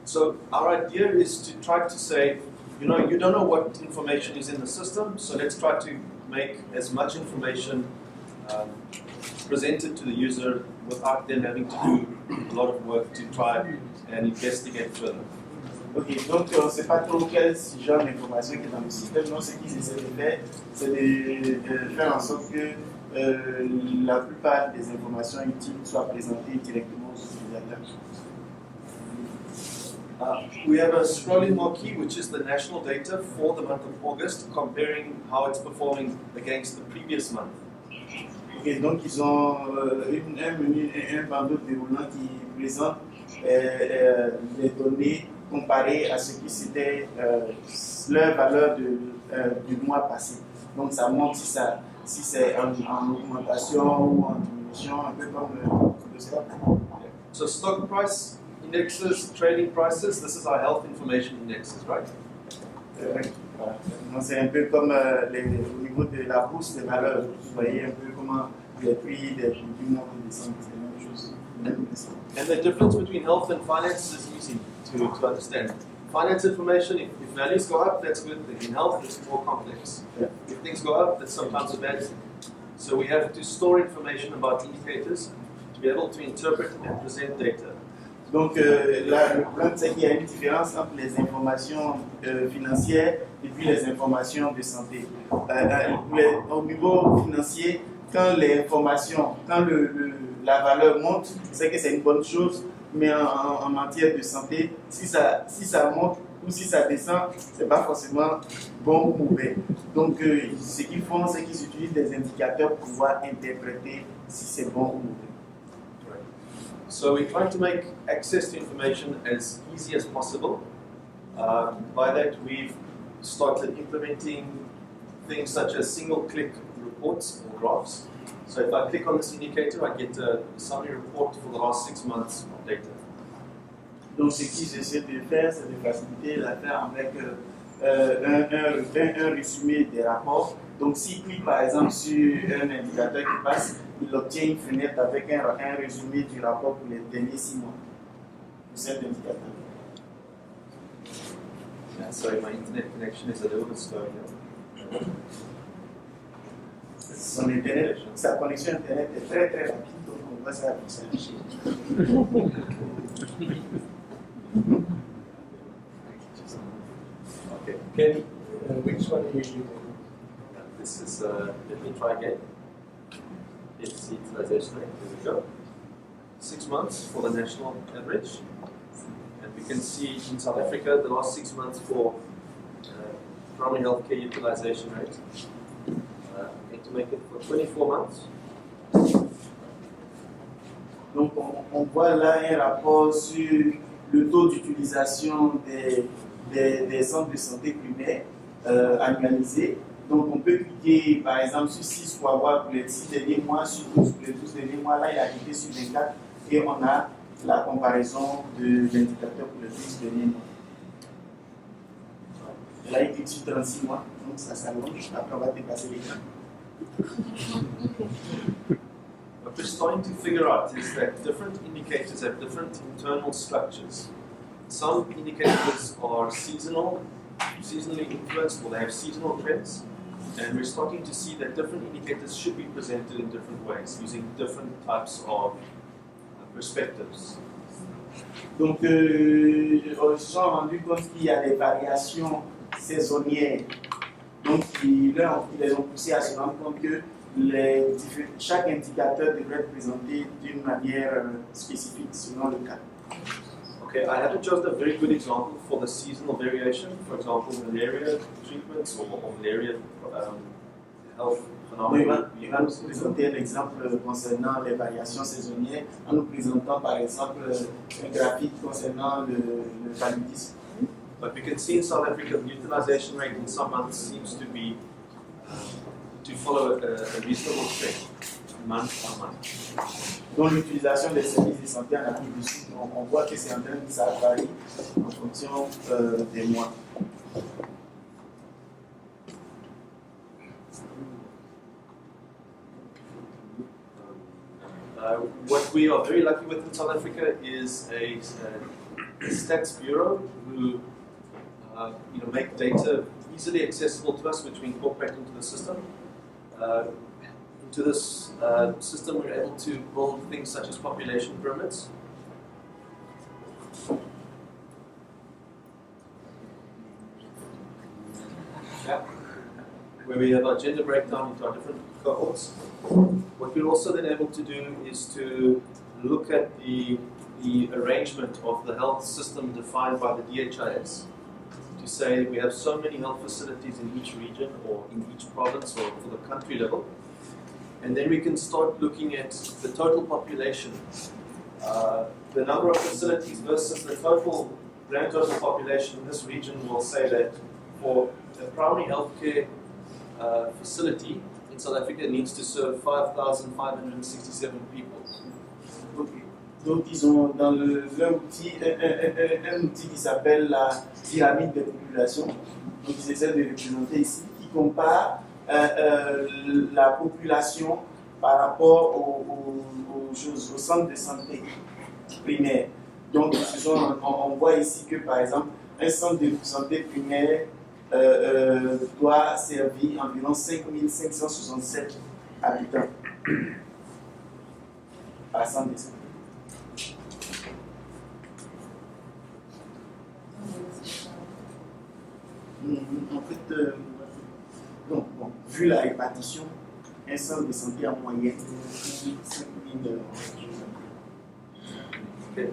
So our idea is to try to say, you know, you don't know what information is in the system, so let's try to make as much information presented to the user without them having to do a lot of work to try and investigate further. Ok, donc on ne sait pas trop quel genre d'information qui est dans le système. Donc, ce qu'ils essaient de faire, c'est de faire en sorte que la plupart des informations utiles soient présentées directement aux utilisateurs. We have a scrolling marquee, which is the national data for the month of August, comparing how it's performing against the previous month. Okay, donc ils ont un menu, un bandeau déroulant qui présente les données comparées à ce qui c'était leur valeur du mois passé. Donc ça montre si c'est en augmentation ou en diminution, un peu comme le stock. So stock price indexes, trading prices, this is our health information indexes, right? C'est un peu comme au niveau de la bourse des valeurs. Vous voyez un peu comment les prix des produits montent et descendent. C'est la même chose. And the difference between health and finance is easy to understand. Finance information, if values go up, that's good. In health, it's more complex. Yeah. If things go up, that's sometimes a bad thing. So we have to store information about indicators to be able to interpret and present data. Donc là, le problème, c'est qu'il y a une différence entre les informations financières et puis les informations de santé. Au niveau financier, quand la valeur monte, c'est que c'est une bonne chose, mais en matière de santé, si ça monte ou si ça descend, c'est pas forcément bon ou mauvais. Donc ce qu'ils font, c'est qu'ils utilisent des indicateurs pour pouvoir interpréter si c'est bon ou mauvais. So we try to make access to information as easy as possible. By that, we've started implementing things such as single-click reports or graphs. So if I click on this indicator, I get a summary report for the last 6 months of data. Donc ce qu'ils essaient de faire, c'est de faciliter l'affaire avec un résumé des rapports. Donc s'il clique par exemple sur un indicateur qui passe, il obtient une fenêtre avec un résumé du rapport pour les derniers 6 mois de cet indicateur. Yeah, sorry, my internet connection is a little bit slow here. Son internet, sa connexion internet est très très rapide, donc on voit ça s'afficher. Okay. Kenny, which one are you using? This is, let me try again. It's the utilization rate. There we go. 6 months for the national average. And we can see in South Africa the last 6 months for primary healthcare utilization rate. I'm going to make it for 24 months. Donc on voit là un rapport sur le taux d'utilisation des centres de santé primaires annualisés. Donc on peut cliquer par exemple sur 6 pour avoir pour les 6 derniers mois, sur 12 pour les 12 derniers mois. Là il a cliqué sur 24 et on a la comparaison de l'indicateur pour les 12 derniers mois. Là il clique sur 36 mois, donc ça s'allonge, après on va dépasser les temps. What we're starting to figure out is that different indicators have different internal structures. Some indicators are seasonally influenced, or they have seasonal trends. And we're starting to see that different indicators should be presented in different ways, using different types of perspectives. Donc, on se sont rendu compte qu'il y a des variations saisonnières. Donc, ils les ont poussés à se rendre compte que chaque indicateur devrait être présenté d'une manière spécifique selon le cas. Okay, I haven't chosen a very good example for the seasonal variation. For example, malaria treatments or malaria health Donc, phenomena. il va nous présenter un exemple concernant les variations saisonnières, en nous présentant par exemple un graphique concernant le paludisme. But we can see in South Africa the utilization rate in some months seems to be to follow a reasonable trend, month on month. Donc l'utilisation des services de santé en Afrique du Sud, on voit que c'est en train de ça varie en fonction des mois. What we are very lucky with in South Africa is a stats bureau who make data easily accessible to us, which we incorporate into the system. Into this system, we're able to build things such as population pyramids. Yeah. Where we have our gender breakdown into our different cohorts. What we're also then able to do is to look at the arrangement of the health system defined by the DHIS. To say we have so many health facilities in each region or in each province or for the country level. And then we can start looking at the total population, the number of facilities versus the grand total population in this region will say that for a primary healthcare facility in South Africa needs to serve 5,567 people. Okay. Donc ils ont dans leur outil un outil qui s'appelle la pyramide des populations. Donc ils essaient de représenter ici, qui compare la population par rapport aux centres de santé primaires. Donc on voit ici que par exemple un centre de santé primaire doit servir environ 5567 habitants par centre de santé. En fait, bon, vu la répartition, un centre de santé en moyenne, 5 000 Okay.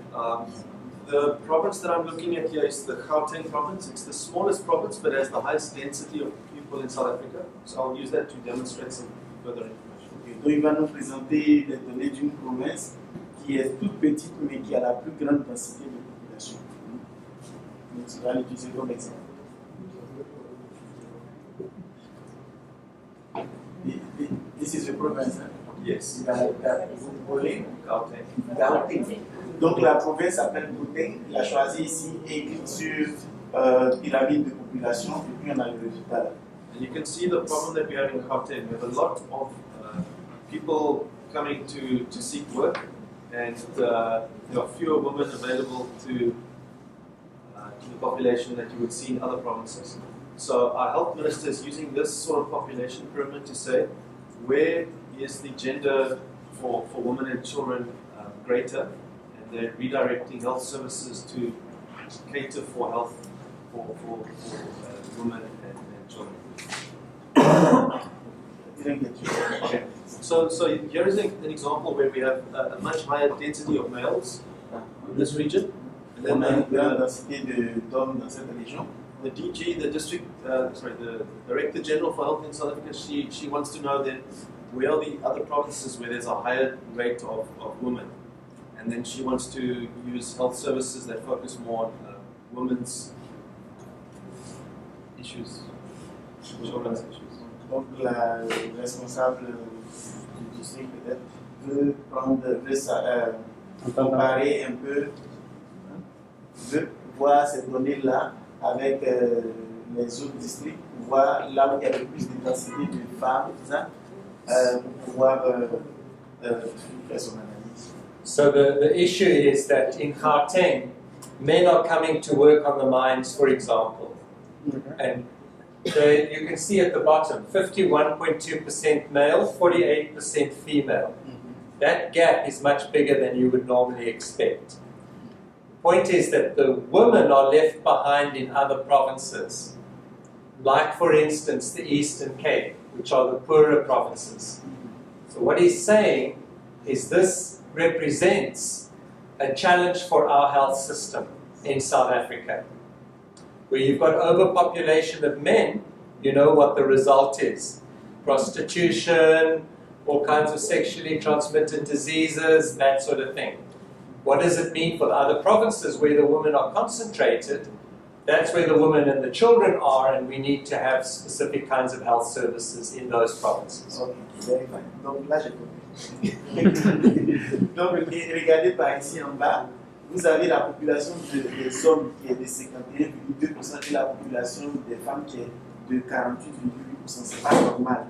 The province that I'm looking at here is the Gauteng province. It's the smallest province, but has the highest density of people in South Africa. So I'll use that to demonstrate some further information. Okay. Donc il va nous présenter les données d'une province qui est toute petite, mais qui a la plus grande densité de population. Donc il va l'utiliser comme exemple. This is the province. Hein? Yes. Gauteng. Donc la province s'appelle Gauteng. Il a choisi ici écrit sur pyramide de population et puis on a le résultat là. And you can see the problem that we have in Gauteng. We have a lot of people coming to seek work, and there are fewer women available to the population that you would see in other provinces. So our health minister is using this sort of population pyramid to say where is the gender for women and children greater, and they're redirecting health services to cater for health for women and children. Okay. So here is an example where we have a much higher density of males in this region. And then the DG, the Director General for Health in South Africa, she wants to know then where are the other provinces where there's a higher rate of women. And then she wants to use health services that focus more on women's issues, children's issues. Donc la responsable du district peut-être veut comparer un peu, veut voir ces données-là avec les autres districts, pour voir là où il y a le plus de densité de femmes, pour pouvoir faire son analyse. So the issue is that in Gauteng, men are coming to work on the mines, for example, and you can see at the bottom, 51.2% male, 48% female. That gap is much bigger than you would normally expect. The point is that the women are left behind in other provinces, like for instance the Eastern Cape, which are the poorer provinces. So what he's saying is this represents a challenge for our health system in South Africa. Where you've got overpopulation of men, you know what the result is. prostitution, all kinds of sexually transmitted diseases, that sort of thing. What does it mean for the other provinces where the women are concentrated? That's where the women and the children are, and we need to have specific kinds of health services in those provinces. Okay, donc là, j'ai compris. Donc, regardez par ici en bas, vous avez la population des hommes qui est de 51,2% et la population des femmes qui est de 48,8%. C'est pas normal.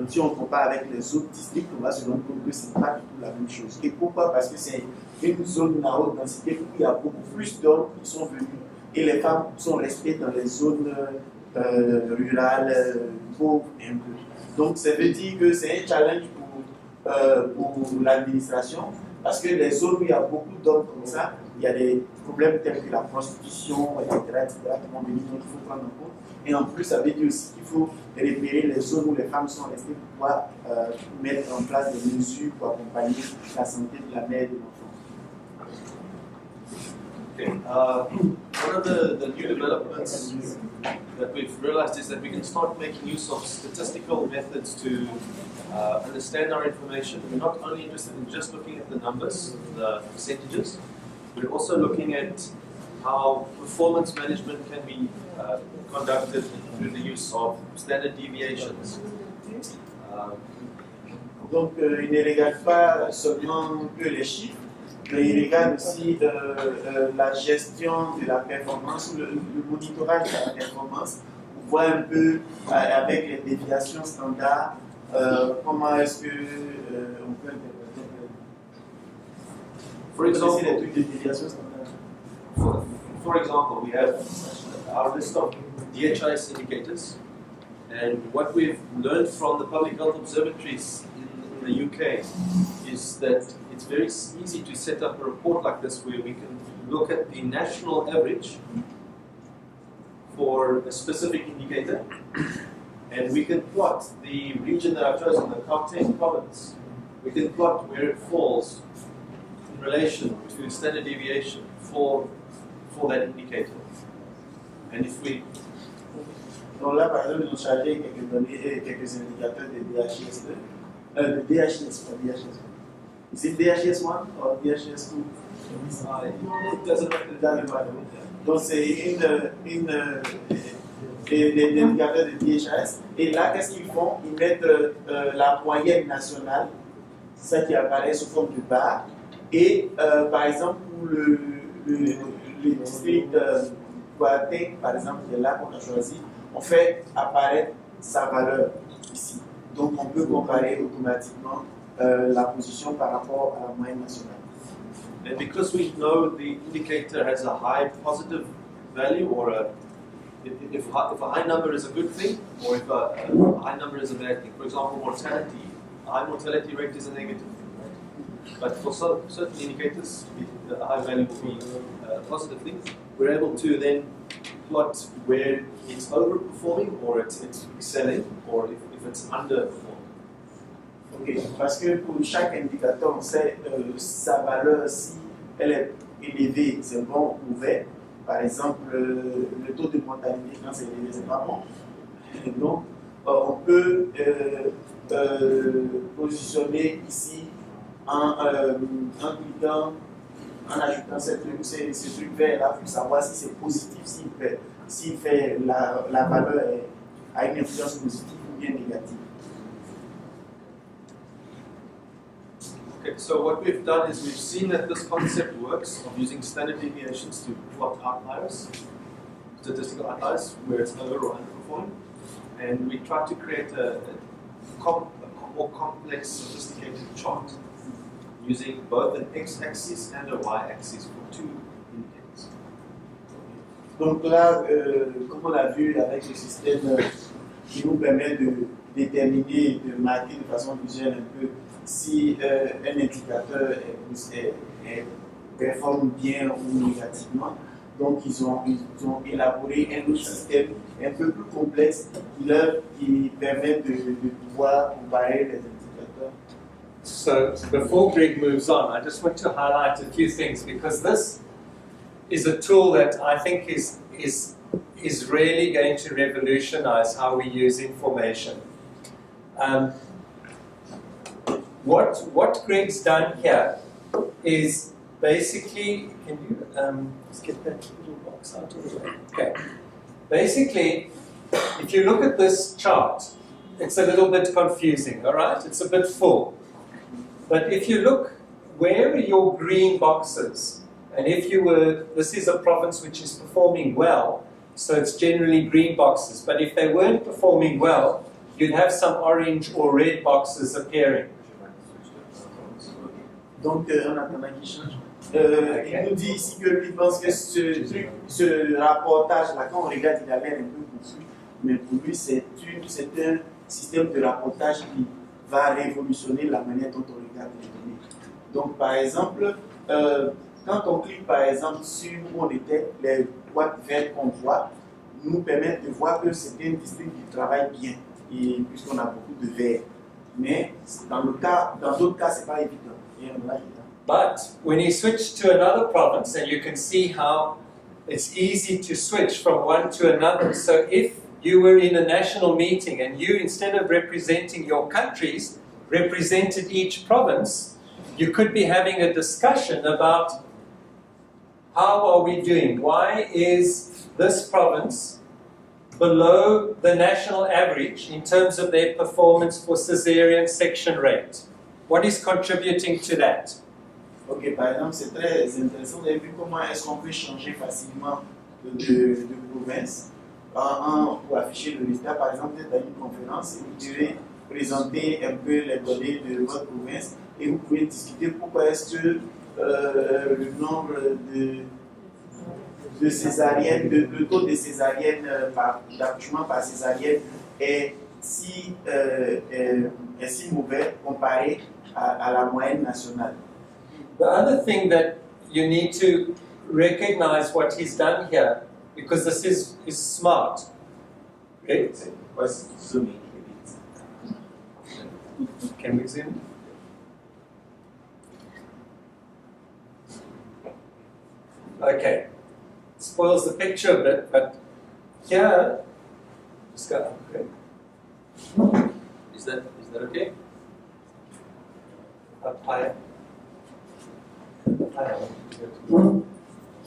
Si on compare avec les autres districts, on va se rendre compte que ce n'est pas du tout la même chose. Et pourquoi? Parce que c'est une zone à haute densité où il y a beaucoup plus d'hommes qui sont venus et les femmes sont restées dans les zones rurales, pauvres un peu. Donc ça veut dire que c'est un challenge pour l'administration parce que les zones où il y a beaucoup d'hommes comme ça, il y a des problèmes tels que la prostitution, etc., qui vont venir, donc il faut prendre en compte. Et en plus, ça veut dire aussi qu'il faut repérer les zones où les femmes sont restées pour pouvoir mettre en place des mesures pour accompagner la santé de la mère et de l'enfant. Okay. One of the new developments that we've realized is that we can start making use of statistical methods to understand our information. We're not only interested in just looking at the numbers, the percentages, we're also looking at how performance management can be conducted through the use of standard deviations. Donc, il ne regarde pas seulement que les chiffres, mais il regarde aussi la gestion de la performance, le monitorage de la performance, pour voir un peu avec les déviations standards, comment est-ce que on peut interpréter. For example, les trucs de déviation standard. For example, we have our list of DHIS indicators, and what we've learned from the public health observatories in the UK is that it's very easy to set up a report like this where we can look at the national average for a specific indicator, and we can plot the region that I've chosen, the Gauteng province. We can plot where it falls in relation to standard deviation for that indicator. And if we... Donc là, par exemple, ils ont chargé quelques données, quelques indicateurs de DHIS, de DHIS, pas DHIS. Is it DHIS 1 or DHIS 2? It doesn't matter. Donc c'est des indicateurs de DHIS. Et là, qu'est-ce qu'ils font? Ils mettent la moyenne nationale, ça qui apparaît sous forme de barre. Et par exemple, pour le district Gauteng, par exemple, qui est là qu'on a choisi, on fait apparaître sa valeur ici. Donc on peut comparer automatiquement la position par rapport à la moyenne nationale. And because we know the indicator has a high positive value, or if a high number is a good thing, or if a high number is a bad thing. For example, mortality. A high mortality rate is a negative thing, right? But for certain indicators, a high value will be a positive thing. We're able to then plot where it's overperforming, or it's excelling, or if it's underperforming. Ok, parce que pour chaque indicateur, on sait sa valeur, si elle est élevée, c'est bon ou mauvais. Par exemple, le taux de mortalité, quand c'est élevé, c'est pas bon. Donc, on peut positionner ici en cliquant, en ajoutant ce truc vert là pour savoir si c'est positif, s'il fait la valeur a une influence positive ou bien négative. Okay, so what we've done is we've seen that this concept works of using standard deviations to plot outliers, statistical outliers, where it's over or underperforming, and we try to create a more complex, sophisticated chart using both an x-axis and a y-axis for two indicators. Donc là, comme on l'a vu avec le système qui nous permet de déterminer, de marquer de façon visuelle un peu si un indicateur performe bien ou négativement. Donc ils ont élaboré un autre système un peu plus complexe qui permet de pouvoir comparer les indicateurs. So before Greg moves on, I just want to highlight a few things, because this is a tool that I think is is really going to revolutionize how we use information. What Greg's done here is basically, can you just get that little box out of the way? Okay. Basically, if you look at this chart, it's a little bit confusing, all right? It's a bit full. But if you look, where are your green boxes? And if you were, this is a province which is performing well, so it's generally green boxes. But if they weren't performing well, you'd have some orange or red boxes appearing. Donc, en attendant qu'il change, il nous dit ici que lui pense que ce rapportage-là, quand on regarde, il a l'air un peu confus, mais pour lui, c'est un système de rapportage qui va révolutionner la manière dont on regarde les données. Donc, par exemple, quand on clique par exemple sur où on était, les boîtes vertes qu'on voit nous permettent de voir que c'est un district qui travaille bien, et puisqu'on a beaucoup de verts. Mais dans d'autres cas, c'est pas évident. But when you switch to another province, and you can see how it's easy to switch from one to another. So if you were in a national meeting and you, instead of representing your countries, represented each province, you could be having a discussion about how are we doing? Why is this province below the national average in terms of their performance for cesarean section rate? What is contributing to that? Ok, par exemple, c'est très intéressant. Vous avez vu comment est-ce qu'on peut changer facilement de province pour afficher le résultat. Par exemple, vous êtes à une conférence et vous devez présenter un peu les données de votre province et vous pouvez discuter pourquoi est-ce que le nombre de césariennes, le taux de césariennes, d'accouchement par césarienne est si mauvais comparé à la moyenne nationale. The other thing that you need to recognize what he's done here, because this is smart. Okay? Can we zoom? Okay. Spoils the picture a bit, but here, just go upgrade. Is that okay? Up higher.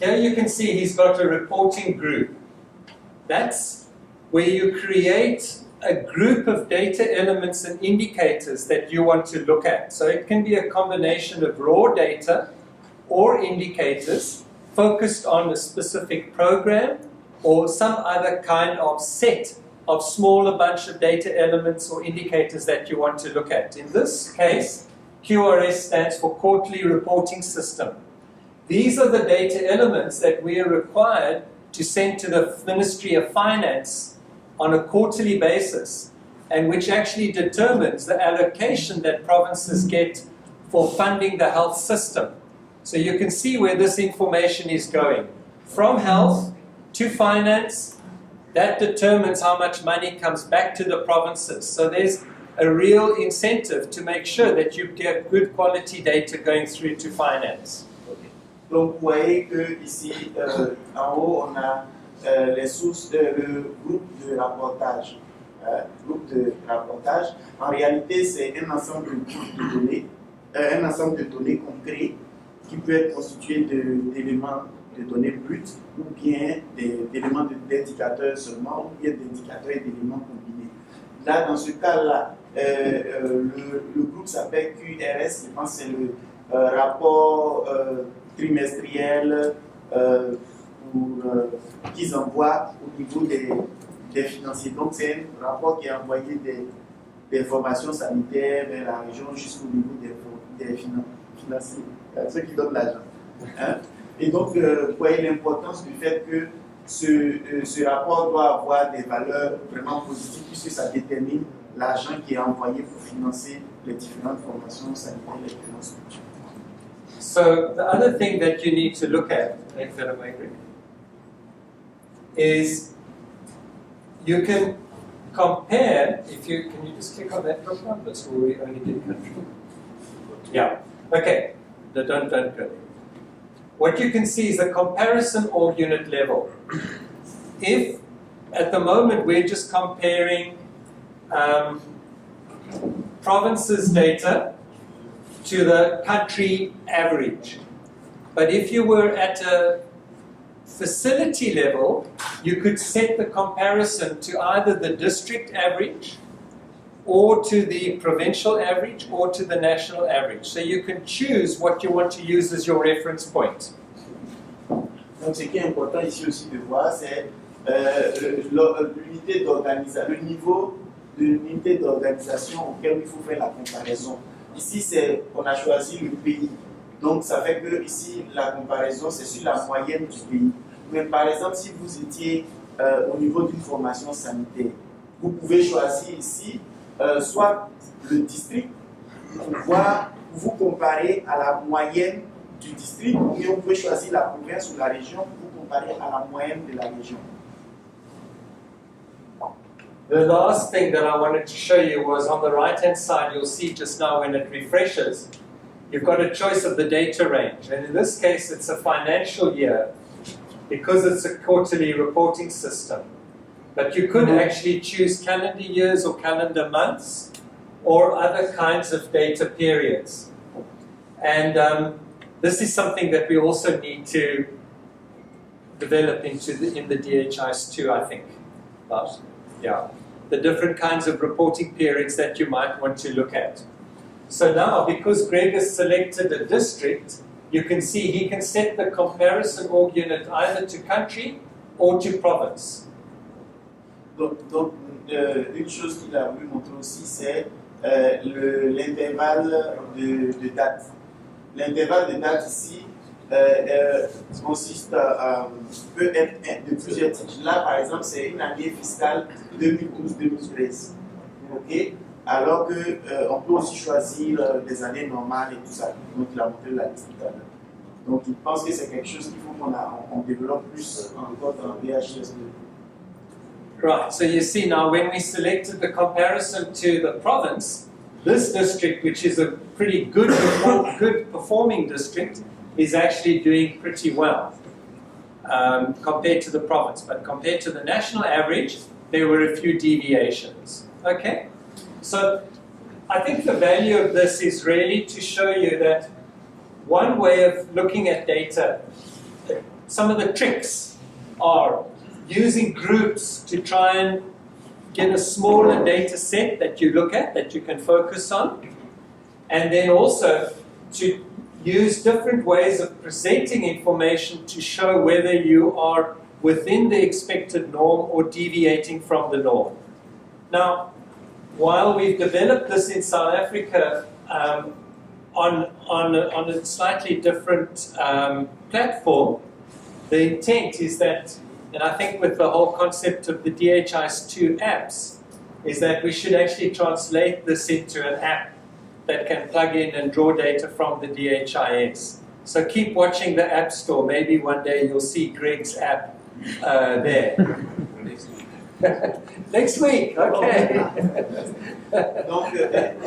Here you can see he's got a reporting group. That's where you create a group of data elements and indicators that you want to look at. So it can be a combination of raw data or indicators focused on a specific program or some other kind of set of smaller bunch of data elements or indicators that you want to look at. In this case, QRS stands for Quarterly Reporting System. These are the data elements that we are required to send to the Ministry of Finance on a quarterly basis, and which actually determines the allocation that provinces get for funding the health system. So you can see where this information is going. From health to finance, that determines how much money comes back to the provinces. So there's a real incentive to make sure that you get good quality data going through to finance. Donc vous voyez que ici, en haut, on a les sources, le groupe de rapportage. En réalité, c'est un ensemble de données, un ensemble de données qu'on crée qui peut être constitué d'éléments de données brutes ou bien d'éléments d'indicateurs seulement ou bien d'indicateurs et d'éléments combinés. Là, dans ce cas-là, le groupe s'appelle QRS, je pense que c'est le rapport trimestriel qu'ils envoient au niveau des financiers. Donc c'est un rapport qui est envoyé des informations sanitaires vers la région jusqu'au niveau des financiers, ceux qui donnent l'argent. Hein? Et donc, vous voyez l'importance du fait que ce rapport doit avoir des valeurs vraiment positives puisque ça détermine l'argent qui est envoyé pour financer les différentes formations sanitaires, les différentes structures. So the other thing that you need to look at, is you can compare, can you just click on that drop down? That's where we only did country. Yeah, okay, don't go there. What you can see is the comparison or unit level. if at the moment we're just comparing provinces data to the country average. But if you were at a facility level, you could set the comparison to either the district average or to the provincial average or to the national average. So you can choose what you want to use as your reference point. Donc ce qui est important ici aussi de voir, c'est l'unité d'organisation, le niveau de l'unité d'organisation auquel il faut faire la comparaison. Ici, on a choisi le pays. Donc ça fait que ici, la comparaison, c'est sur la moyenne du pays. Mais par exemple, si vous étiez au niveau d'une formation sanitaire, vous pouvez choisir ici soit le district pour pouvoir vous comparer à la moyenne du district, ou bien vous pouvez choisir la province ou la région pour vous comparer à la moyenne de la région. The last thing that I wanted to show you was on the right-hand side, you'll see just now when it refreshes, you've got a choice of the data range. And in this case, it's a financial year because it's a quarterly reporting system. But you could actually choose calendar years or calendar months or other kinds of data periods. And this is something that we also need to develop in the DHIS too, I think. But, yeah, the different kinds of reporting periods that you might want to look at. So now, because Greg has selected a district, you can see he can set the comparison org unit either to country or to province. Donc une chose qu'il a voulu montrer aussi, c'est l'intervalle de date. L'intervalle de date ici peut être de plusieurs types. Là, par exemple, c'est une année fiscale 2012-2013. Okay? Alors qu'on peut aussi choisir des années normales et tout ça. Donc, il a montré la liste tout à l'heure. Donc, il pense que c'est quelque chose qu'il faut qu'on développe plus encore dans DHIS 2. Right, so you see now when we selected the comparison to the province, this district, which is a pretty good performing district, is actually doing pretty well compared to the province. But compared to the national average, there were a few deviations. Okay? So I think the value of this is really to show you that one way of looking at data, some of the tricks are using groups to try and get a smaller data set that you look at, that you can focus on, and then also to use different ways of presenting information to show whether you are within the expected norm or deviating from the norm. Now, while we've developed this in South Africa on a slightly different platform, the intent is that, and I think with the whole concept of the DHIS2 apps, is that we should actually translate this into an app that can plug in and draw data from the DHIS. So keep watching the App Store. Maybe one day you'll see Greg's app there. Next week, okay. Donc,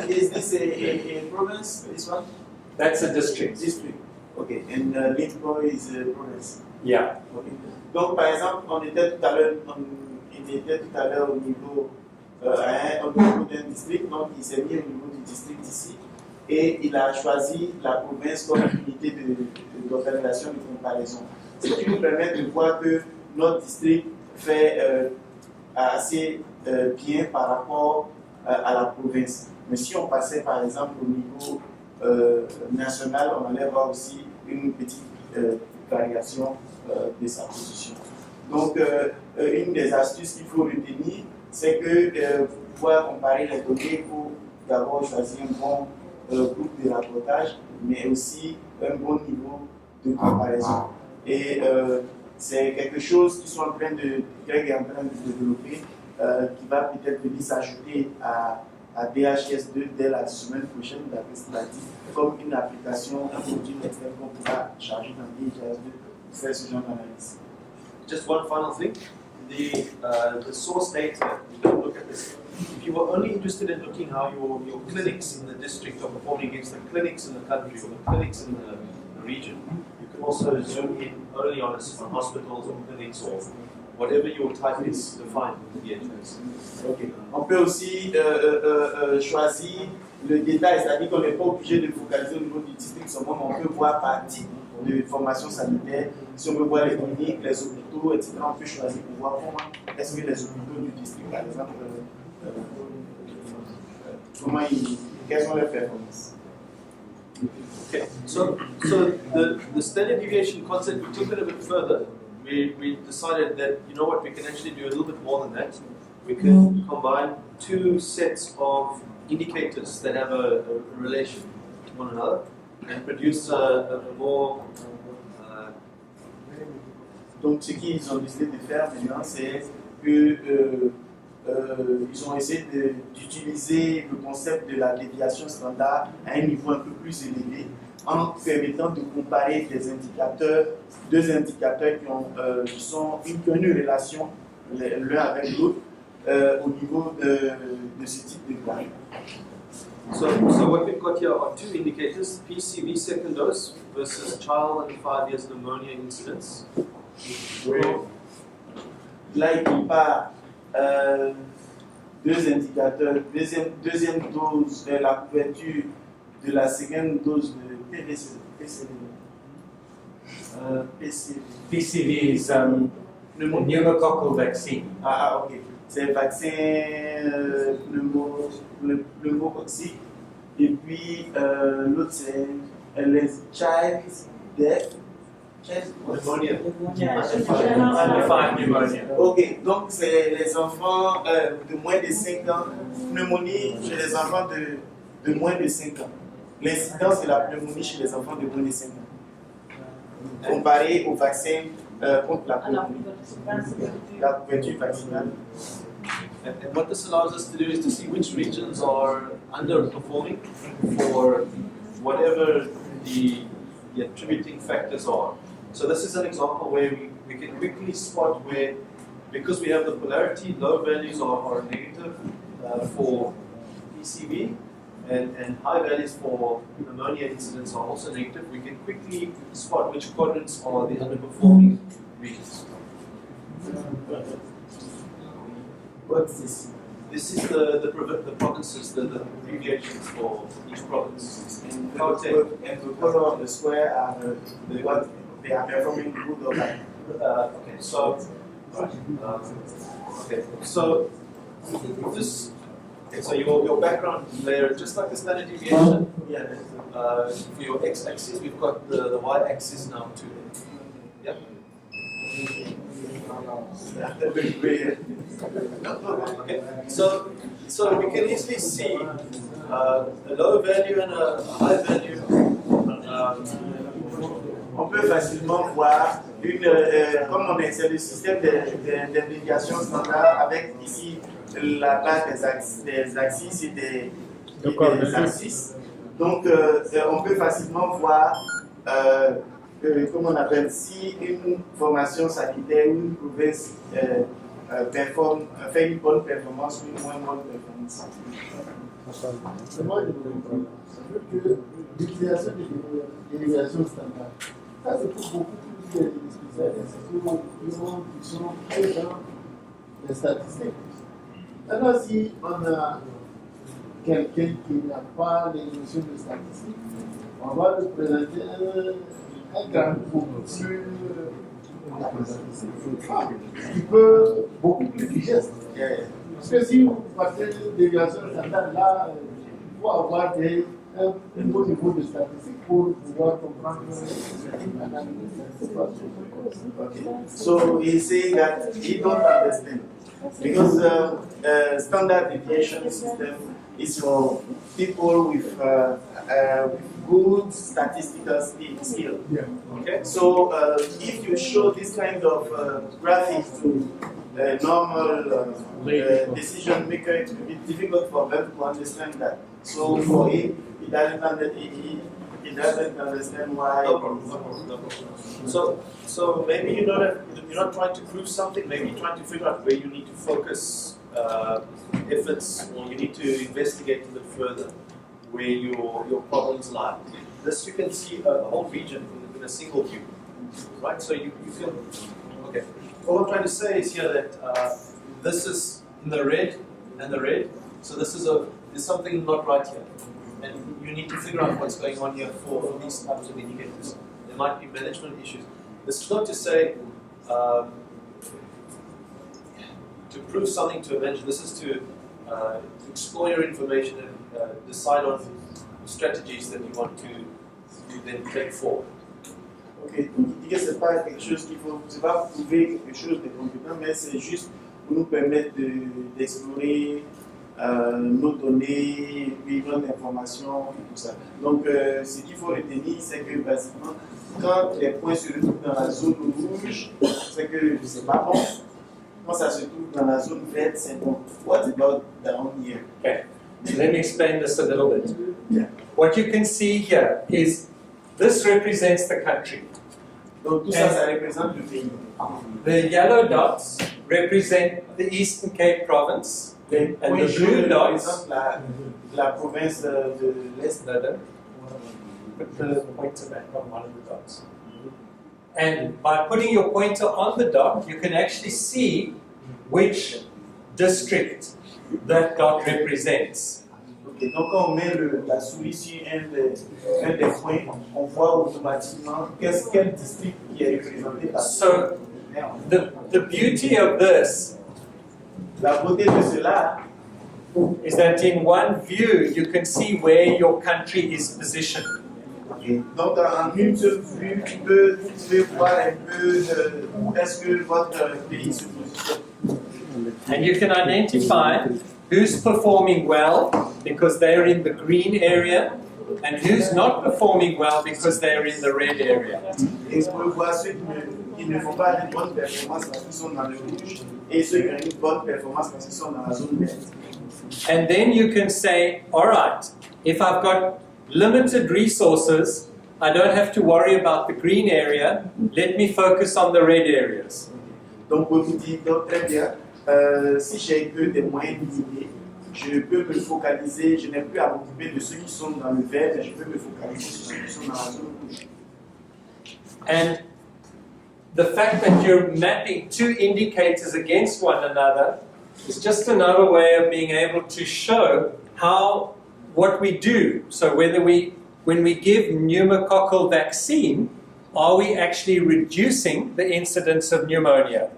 is this a province, this one? That's a district. District. Okay, and Limpo is a province. Yeah. Okay. Donc, par exemple, on était tout à l'heure au niveau d'un district, donc il s'est mis au niveau du district ici, et il a choisi la province comme unité d'organisation de comparaison. Ce qui nous permet de voir que notre district fait assez bien par rapport à la province. Mais si on passait par exemple au niveau national, on allait voir aussi une petite variation de sa position. Donc, une des astuces qu'il faut retenir, c'est que pour pouvoir comparer les données, il faut d'abord choisir un bon groupe de rapportage, mais aussi un bon niveau de comparaison. Et c'est quelque chose Greg est en train de développer, qui va peut-être venir s'ajouter à DHIS2 dès la semaine prochaine, d'après ce qu'il a dit, comme une application, un produit externe qu'on pourra charger dans DHIS2 pour faire ce genre d'analyse. Just one final thing, the source data, you don't look at this. If you were only interested in looking how your clinics in the district are performing against the clinics in the country or the clinics in the region, you can also zoom in only on hospitals or clinics or whatever your type is defined in the DHIS. Ok. On peut aussi choisir le détail, c'est-à-dire qu'on n'est pas obligé de focaliser au niveau du district seulement, mais on peut voir par type de formation sanitaire. Si on veut voir les cliniques, les hôpitaux, etc., on peut choisir pour voir comment est-ce que les hôpitaux du district, par exemple, quelles sont leurs performances. Okay, so the standard deviation concept, we took it a bit further. We decided that, you know what, we can actually do a little bit more than that. We can combine two sets of indicators that have a relation to one another and produce a more... Donc ce qu'ils ont décidé de faire maintenant, c'est que ils ont essayé d'utiliser le concept de la déviation standard à un niveau un peu plus élevé en permettant de comparer des indicateurs, deux indicateurs qui ont une relation l'un avec l'autre au niveau de ce type de cas. So what we've got here are two indicators, PCV second dose versus child and 5 years pneumonia incidence. Là, il compare deux indicateurs, deuxième dose de la couverture de la seconde dose de PCV is pneumococcal vaccine. Ah, ok. C'est le vaccin pneumococcique. Et puis l'autre, c'est les child death. Pneumonia. Pneumonia. Ok, donc c'est les enfants de moins de 5 ans. Pneumonie chez les enfants de moins de 5 ans. L'incidence de la pneumonie chez les enfants de moins de 5 ans. Comparé au vaccin contre la pneumonie. La couverture vaccinale. And what this allows us to do is to see which regions are underperforming for whatever the attributing factors are. So this is an example where we can quickly spot where, because we have the polarity, low values are negative for PCV, and high values for pneumonia incidence are also negative. We can quickly spot which quadrants are the underperforming regions. What's this? This is the provinces, the abbreviations for each province. And the color of the square are what they are performing good or bad. Okay, so this. So your background layer, just like the standard deviation, for your x-axis, we've got the y-axis now too. Yep. Okay. So we can easily see a low value and a high value. On peut facilement voir comme on est, c'est le système d'indégation standard avec ici la base des axes et des axes. Donc on peut facilement voir comment on appelle, si une formation sanitaire ou une province fait une bonne performance ou une moins bonne performance. Moi, je veux que l'utilisation des déviations standards, ça c'est pour beaucoup plus de spécialistes qui sont très dans les statistiques. Alors, si on a quelqu'un qui n'a pas les notions de statistiques, on va lui présenter un grand groupe plus qui peut beaucoup plus digeste. Parce que si vous partez de déviation standard, là, il faut avoir un bon niveau de statistique pour pouvoir comprendre l'analyse. Okay. So he's saying that he don't understand because standard deviation system is for people with good statistical skill. Yeah. Okay. So if you show this kind of graphics to normal decision maker, it will be difficult for them to understand that. So for him, he doesn't understand why. No problem. So maybe you're not trying to prove something. Maybe you're trying to figure out where you need to focus efforts, or you need to investigate a bit further where your problems lie. This you can see a whole region in a single view, right? So you can. Okay. all I'm trying to say is here that this is in the red and the red. So this is there's something not right here. And you need to figure out what's going on here for these types of indicators. There might be management issues. This is not to say to prove something to a manager. This is to explore your information and decide on strategies that you want to then take forward. Ok, donc il dit que c'est pas quelque chose qu'il faut, c'est pas prouver quelque chose de compétent, mais c'est juste pour nous permettre d'explorer nos données, puis notre information et tout ça. Donc ce qu'il faut retenir, c'est que basiquement, quand les points se retrouvent dans la zone rouge, c'est que c'est pas bon. Quand ça se trouve dans la zone verte, c'est bon. What about down here? Okay, so let me explain this a little bit. Yeah. What you can see here is this represents the country. Donc tout ça, ça représente le pays. The yellow dots represent the Eastern Cape province, and the blue dots la province de l'Est. Put the pointer back on one of the dots. And by putting your pointer on the dot, you can actually see which district that dot represents. Okay, donc quand on met la souris sur un des points, on voit automatiquement quel district qui est représenté par. So the beauty of this, la beauté de cela, is that in one view you can see where your country is positioned. Okay. Donc en une seule vue, tu peux voir un peu où est-ce que votre pays se positionne. And you can identify who's performing well because they're in the green area and who's not performing well because they're in the red area. Et vous pouvez voir ceux qui ne font pas de bonnes performances parce qu'ils sont dans le rouge et ceux qui ont une bonne performance parce qu'ils sont dans la zone verte. And then you can say, all right, if I've got limited resources, I don't have to worry about the green area, let me focus on the red areas. Donc vous dites, donc très bien, si j'ai que des moyens limités, je peux me focaliser, je n'ai plus à m'occuper de ceux qui sont dans le vert, mais je peux me focaliser sur ceux qui sont dans la zone rouge. And the fact that you're mapping two indicators against one another is just another way of being able to show what we do. So when we give pneumococcal vaccine, are we actually reducing the incidence of pneumonia?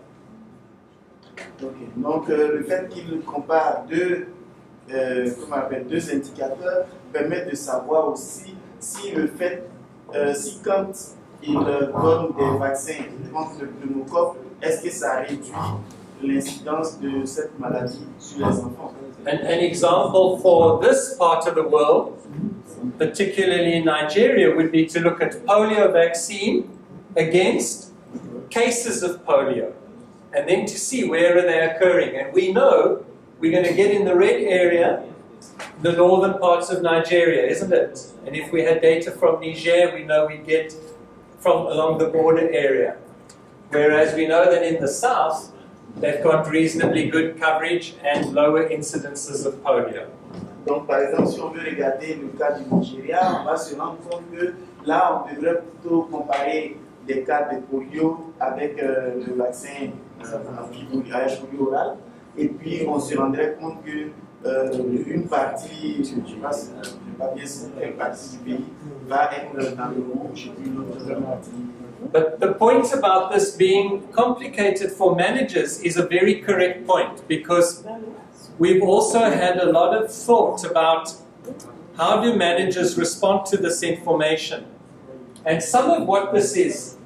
Okay. Donc le fait qu'il compare deux indicateurs permet de savoir aussi si le fait, si quand il donne des vaccins contre le pneumocoque, est-ce que ça réduit l'incidence de cette maladie sur les enfants. An example for this part of the world, particularly in Nigeria, would be to look at polio vaccine against cases of polio, and then to see where are they occurring. And we know we're going to get in the red area, the northern parts of Nigeria, isn't it? And if we had data from Niger, we know we get from along the border area. Whereas we know that in the south, they've got reasonably good coverage and lower incidences of polio. Donc, par exemple, si on veut regarder le cas du Nigeria, on va se rendre compte que là, on devrait plutôt comparer des cas de polio avec le vaccin polio oral. Et puis, on se rendrait compte que une partie, je ne sais pas bien quelle partie du pays, va être dans le rouge et puis l'autre partie. But the point about this being complicated for managers is a very correct point, because we've also had a lot of thought about how do managers respond to this information. And some of what this is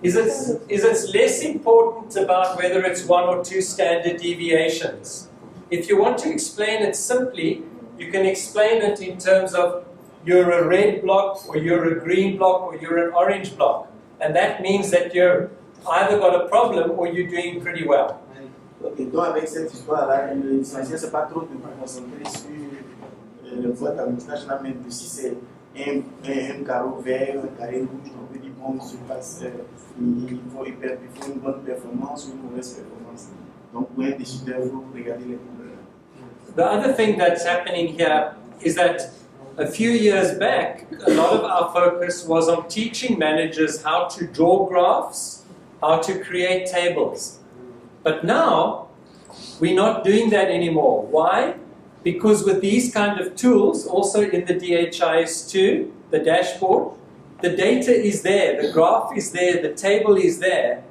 it's less important about whether it's 1 or 2 standard deviations. If you want to explain it simply, you can explain it in terms of you're a red block, or you're a green block, or you're an orange block. And that means that you're either got a problem or you're doing pretty well. Okay, donc avec cette histoire-là, l'essentiel c'est pas trop de me concentrer sur le vote à multinational, mais si c'est un carreau vert, un carré rouge, on peut dire bon, il se passe, il faut une bonne performance ou une mauvaise performance. Donc pour un décideur, il faut regarder les couleurs. The other thing that's happening here is that a few years back, a lot of our focus was on teaching managers how to draw graphs, how to create tables. But now, we're not doing that anymore. Why? Because with these kind of tools, also in the DHIS2, the dashboard, the data is there, the graph is there, the table is there.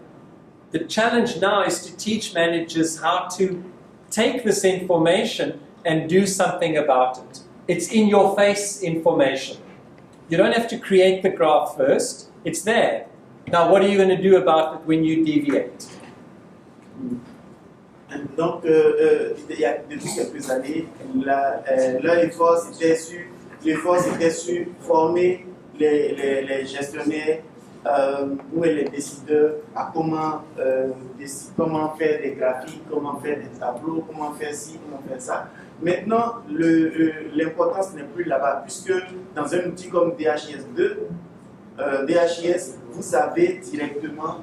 The challenge now is to teach managers how to take this information and do something about it. It's in your face information. You don't have to create the graph first, it's there. Now what are you going to do about it when you deviate? Donc, il y a depuis quelques années, l'effort c'était sur former les gestionnaires ou les décideurs à comment faire des graphiques, comment faire des tableaux, comment faire ci, comment faire ça. Maintenant, l'importance n'est plus là-bas, puisque dans un outil comme DHIS2, DHIS, vous avez directement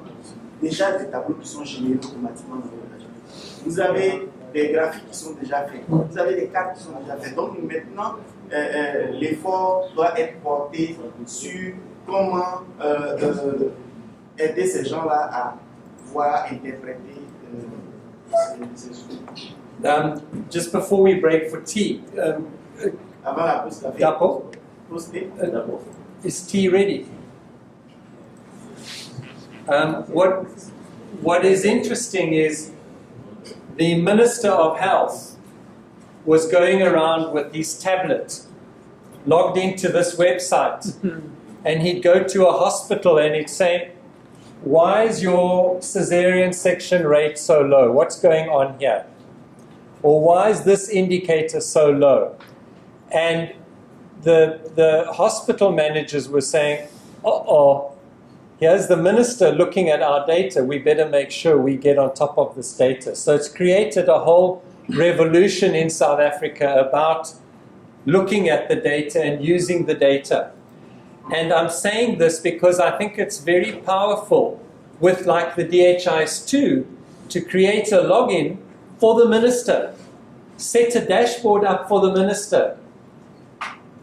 déjà des tableaux qui sont générés automatiquement dans votre agenda. Vous avez des graphiques qui sont déjà faits, vous avez des cartes qui sont déjà faites. Donc maintenant, l'effort doit être porté sur comment aider ces gens-là à pouvoir interpréter ces outils. Just before we break for tea, Avant la pause café. Dapo, Pause thé. is tea ready? What is interesting is the Minister of Health was going around with his tablet, logged into this website, and he'd go to a hospital and he'd say, why is your cesarean section rate so low? What's going on here? Or why is this indicator so low? And the hospital managers were saying, here's the minister looking at our data, we better make sure we get on top of this data. So it's created a whole revolution in South Africa about looking at the data and using the data. And I'm saying this because I think it's very powerful with like the DHIS2 to create a login for the minister, set a dashboard up for the minister.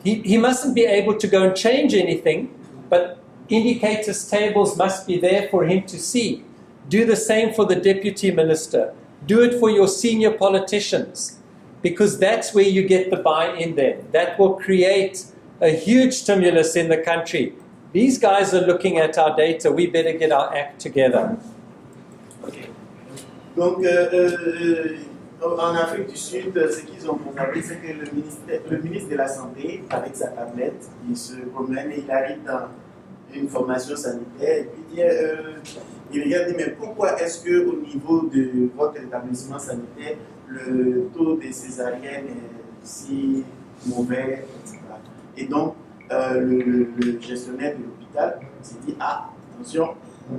He mustn't be able to go and change anything, but indicators tables must be there for him to see. Do the same for the deputy minister. Do it for your senior politicians, because that's where you get the buy-in then. That will create a huge stimulus in the country. These guys are looking at our data, we better get our act together. Okay. Donc, en Afrique du Sud, ce qu'ils ont constaté, c'est que le ministre de la Santé, avec sa tablette, il se promène et il arrive dans une formation sanitaire et puis il regarde, mais pourquoi est-ce qu'au niveau de votre établissement sanitaire, le taux de césarienne est si mauvais, etc. Et donc, le gestionnaire de l'hôpital s'est dit, attention,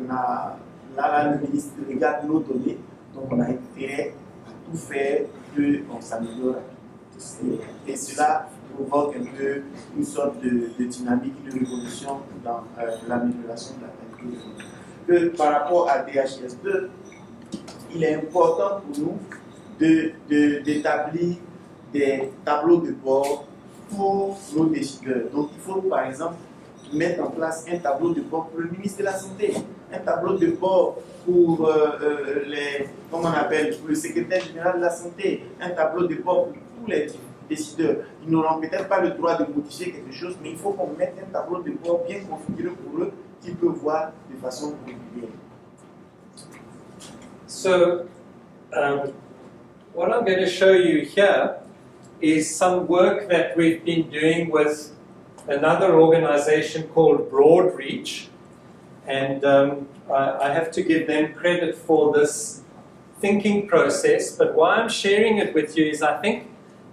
là, le ministre regarde nos données, donc on a intérêt à tout faire pour qu'on s'améliore. Et cela provoque un peu une sorte de dynamique, de révolution dans l'amélioration de la qualité de vie. Que par rapport à DHIS2, il est important pour nous d'établir des tableaux de bord pour nos décideurs. Donc il faut par exemple mettre en place un tableau de bord pour le ministre de la Santé, un tableau de bord pour comment on appelle, pour le secrétaire général de la Santé, un tableau de bord pour tous les décideurs. Ils n'auront peut-être pas le droit de modifier quelque chose, mais il faut qu'on mette un tableau de bord bien configuré pour eux, qu'ils peuvent voir de façon régulière. So, what I'm going to show you here is some work that we've been doing with another organization called Broadreach, and I have to give them credit for this thinking process, but why I'm sharing it with you is I think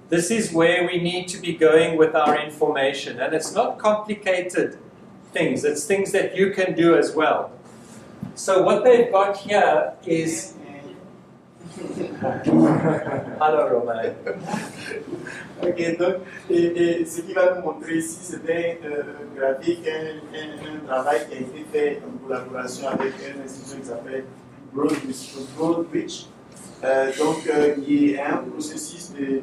this is where we need to be going with our information, and it's not complicated things, it's things that you can do as well. So what they've got here is hello Romain. Ok, donc ce qu'il va nous montrer ici, c'est un graphique, un travail qui a été fait en collaboration avec une institution qui s'appelle Broadreach. Donc il y a un processus de,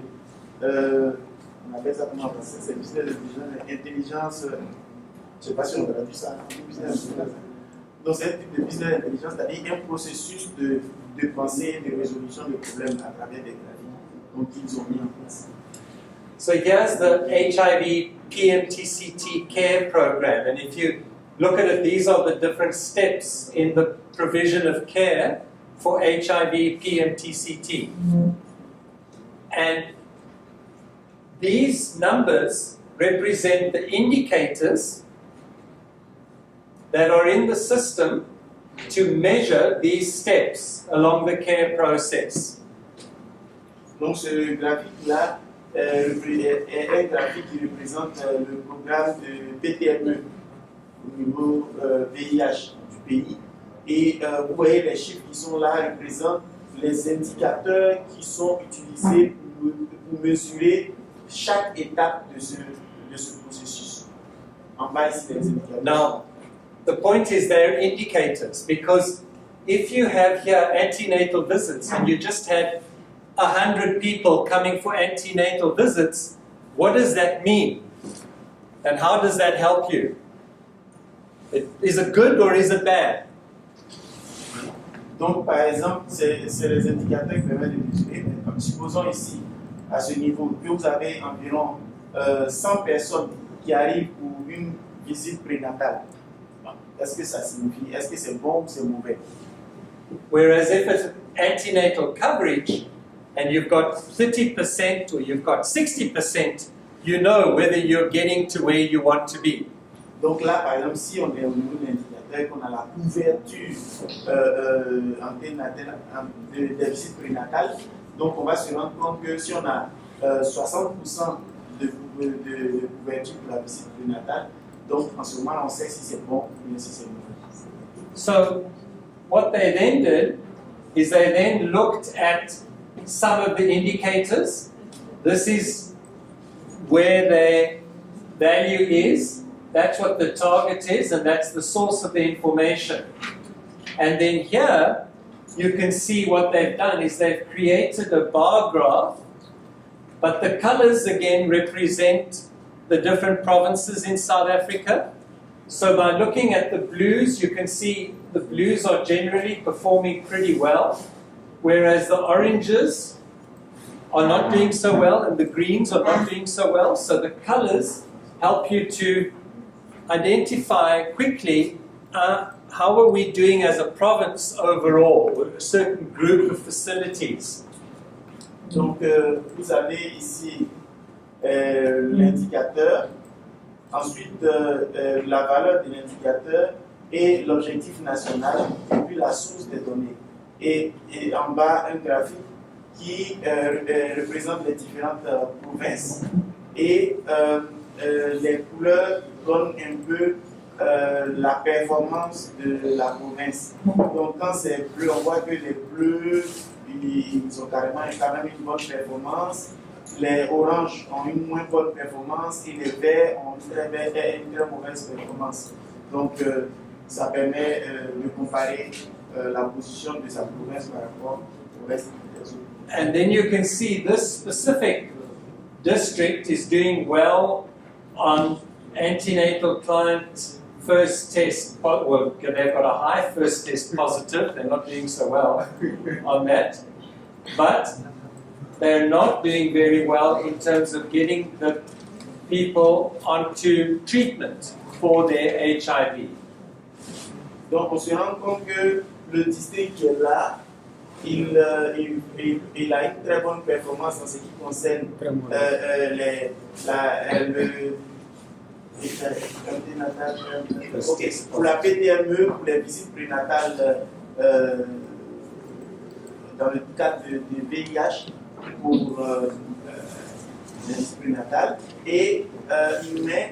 on appelle ça comment français, c'est business intelligence, je ne sais pas si on traduit ça, business intelligence. Donc c'est un type de business intelligence, c'est-à-dire un processus de pensée et de résolution de problèmes à travers des graphiques. Donc ils ont mis en place. So here's the HIV PMTCT care program, and if you look at it, these are the different steps in the provision of care for HIV PMTCT. And these numbers represent the indicators that are in the system to measure these steps along the care process. Donc ce graphique-là est un graphique qui représente le programme de PTME au niveau VIH du pays. Et vous voyez les chiffres qui sont là représentent les indicateurs qui sont utilisés pour mesurer chaque étape de ce processus. En bas ici les indicateurs. Now, the point is they're indicators, because if you have here antenatal visits and you just had 100 people coming for antenatal visits, what does that mean? And how does that help you? Is it good or is it bad? Donc, par exemple, c'est les indicateurs qui permettent de mesurer. Mais supposons ici, à ce niveau, que vous avez environ 100 personnes qui arrivent pour une visite prénatale. Est-ce que ça signifie, est-ce que c'est bon ou c'est mauvais? Whereas if it's antenatal coverage and you've got 30% or you've got 60%, you know whether you're getting to where you want to be. Donc là, par exemple, si on est au niveau de l'indicateur, qu'on a la couverture des visites prénatales, donc on va se rendre compte que si on a 60% de couverture pour la visite prénatale, donc en ce moment on sait si c'est bon ou bien si c'est mauvais. So what they then did is they then looked at some of the indicators. This is where their value is. That's what the target is, and that's the source of the information. And then here, you can see what they've done is they've created a bar graph, but the colors again represent the different provinces in South Africa. So by looking at the blues, you can see the blues are generally performing pretty well, whereas the oranges are not doing so well and the greens are not doing so well. So the colors help you to identify quickly how are we doing as a province overall with a certain group of facilities. Donc vous avez ici l'indicateur, ensuite la valeur de l'indicateur et l'objectif national, et puis la source des données. Et en bas, un graphique qui représente les différentes provinces. Et les couleurs donnent un peu la performance de la province. Donc quand c'est bleu, on voit que les bleus, ils ont quand même une bonne performance. Les oranges ont une moins bonne performance et les verts ont une très mauvaise performance. Donc ça permet de comparer la position de sa province par rapport au reste des autres. And then you can see this specific district is doing well on antenatal client first test. Well, they've got a high first test positive. They're not doing so well on that. But they're not doing very well in terms of getting the people onto treatment for their HIV. Donc on se rend compte que le district qui est là, il a une très bonne performance en ce qui concerne pour la PTME, pour les visites prénatales dans le cadre de VIH, pour les visites prénatales. Et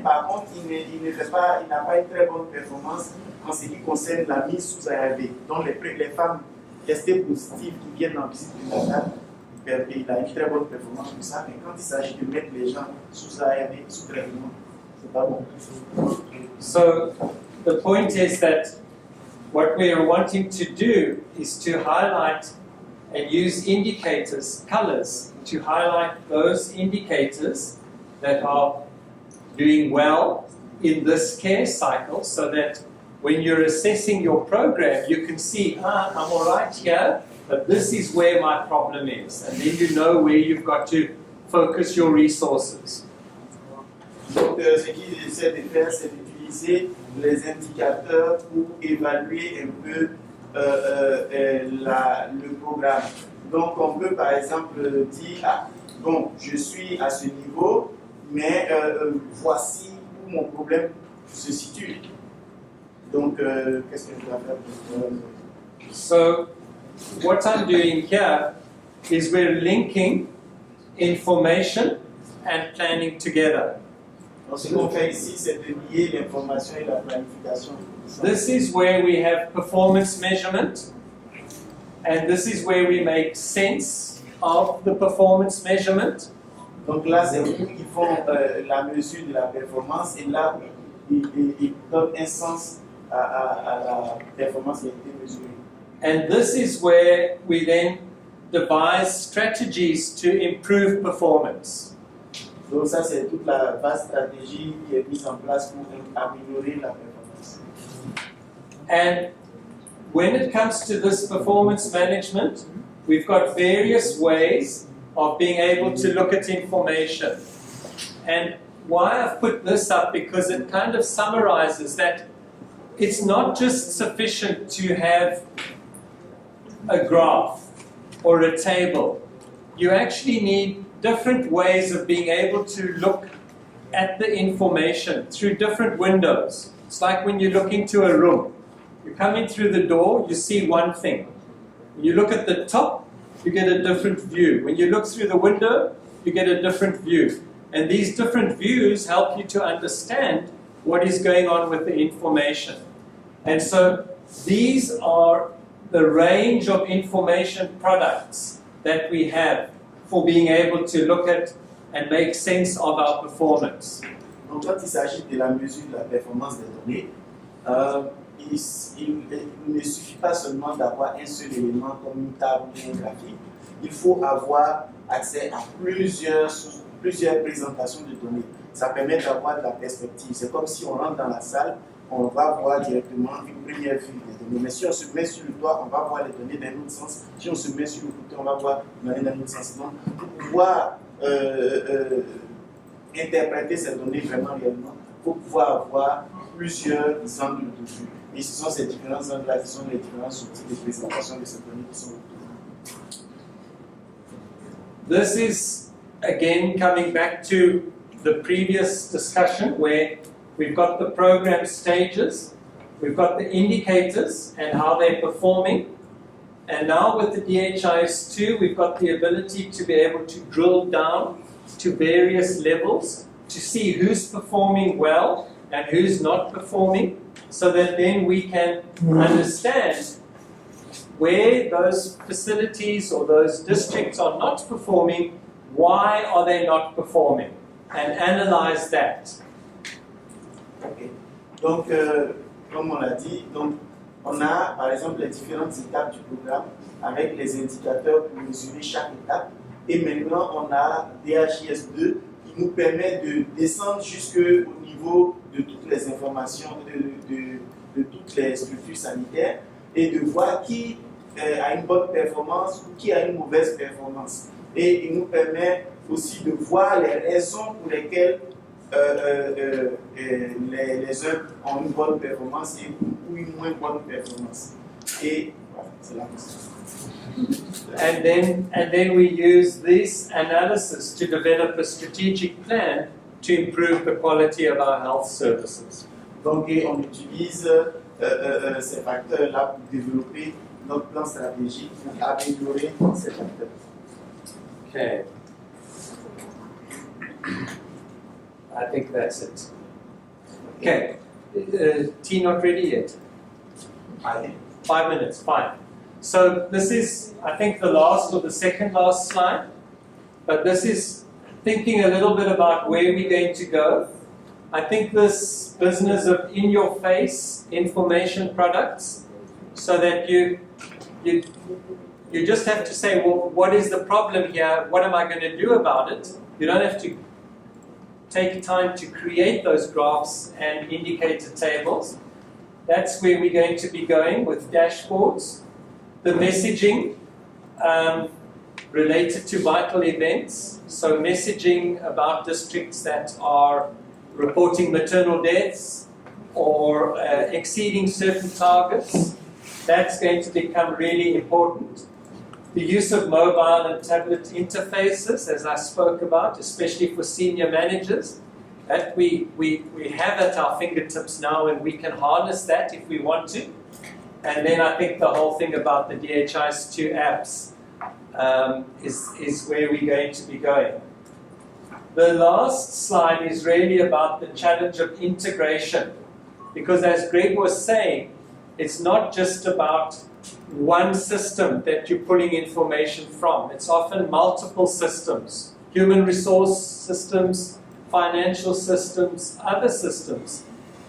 par contre, il n'a pas une très bonne performance en ce qui concerne la mise sous ARV. Donc les femmes testées positives qui viennent en visite prénatale, il a une très bonne performance pour ça, mais quand il s'agit de mettre les gens sous ARV, sous traitement, c'est pas bon. So the point is that what we are wanting to do is to highlight and use indicators, colors, to highlight those indicators that are doing well in this care cycle so that when you're assessing your program, you can see, I'm all right here, but this is where my problem is. And then you know where you've got to focus your resources. Donc, ce qu'ils essaient de faire, c'est d'utiliser les indicateurs pour évaluer un peu le programme. Donc, on peut par exemple dire, ah, bon, je suis à ce niveau, mais voici où mon problème se situe. Donc, qu'est-ce que je dois faire pour So, what I'm doing here is we're linking information and planning together. Donc, ce qu'on fait ici, c'est de lier l'information et la planification. This is where we have performance measurement, and this is where we make sense of the performance measurement. Donc là, c'est où ils font la mesure de la performance, et là, ils donnent un sens à la performance qui a été mesurée. And this is where we then devise strategies to improve performance. Donc ça, c'est toute la vaste stratégie qui est mise en place pour améliorer la performance. And when it comes to this performance management, we've got various ways of being able to look at information. And why I've put this up, because it kind of summarizes that it's not just sufficient to have a graph or a table. You actually need different ways of being able to look at the information through different windows. It's like when you look into a room. You come in through the door, you see one thing. When you look at the top, you get a different view. When you look through the window, you get a different view. And these different views help you to understand what is going on with the information. And so these are the range of information products that we have for being able to look at and make sense of our performance. Donc quand il s'agit de la mesure de la performance des données, il ne suffit pas seulement d'avoir un seul élément comme une table ou un graphique, il faut avoir accès à plusieurs présentations de données. Ça permet d'avoir de la perspective. C'est comme si on rentre dans la salle, on va voir directement une première vue des données. Mais si on se met sur le toit, on va voir les données d'un autre sens. Si on se met sur le côté, on va voir les données d'un autre sens. Donc, pour pouvoir interpréter ces données vraiment réellement, il faut pouvoir avoir plusieurs angles de vue. Et ce sont ces différents angles-là qui sont les différents outils de présentation de ces données qui sont autour. This is, again, coming back to the previous discussion where we've got the program stages, we've got the indicators and how they're performing, and now with the DHIS 2, we've got the ability to be able to drill down to various levels to see who's performing well and who's not performing, so that then we can understand where those facilities or those districts are not performing, why are they not performing, and analyze that. Okay. Donc, comme on l'a dit, donc, on a par exemple les différentes étapes du programme avec les indicateurs pour mesurer chaque étape. Et maintenant, on a DHIS 2 qui nous permet de descendre jusqu'au niveau de toutes les informations, de toutes les structures sanitaires et de voir qui a une bonne performance ou qui a une mauvaise performance. Et il nous permet aussi de voir les raisons pour lesquelles les uns ont une bonne performance ou une moins bonne performance. Et voilà, c'est la question. And then we use this analysis to develop a strategic plan to improve the quality of our health services. Donc, on utilise ces facteurs-là pour développer notre plan stratégique pour améliorer ces facteurs. Okay. I think that's it. Okay. Tea not ready yet? 5 minutes, fine. So this is, I think, the last or the second last slide. But this is thinking a little bit about where we're going to go. I think this business of in-your-face information products, so that you just have to say, well, what is the problem here? What am I going to do about it? You don't have to take time to create those graphs and indicator tables. That's where we're going to be going with dashboards. The messaging related to vital events, so messaging about districts that are reporting maternal deaths or exceeding certain targets, that's going to become really important. The use of mobile and tablet interfaces, as I spoke about, especially for senior managers, that we have at our fingertips now, and we can harness that if we want to. And then I think the whole thing about the DHIS 2 apps is where we're going to be going. The last slide is really about the challenge of integration, because as Greg was saying, it's not just about one system that you're pulling information from. It's often multiple systems, human resource systems, financial systems, other systems.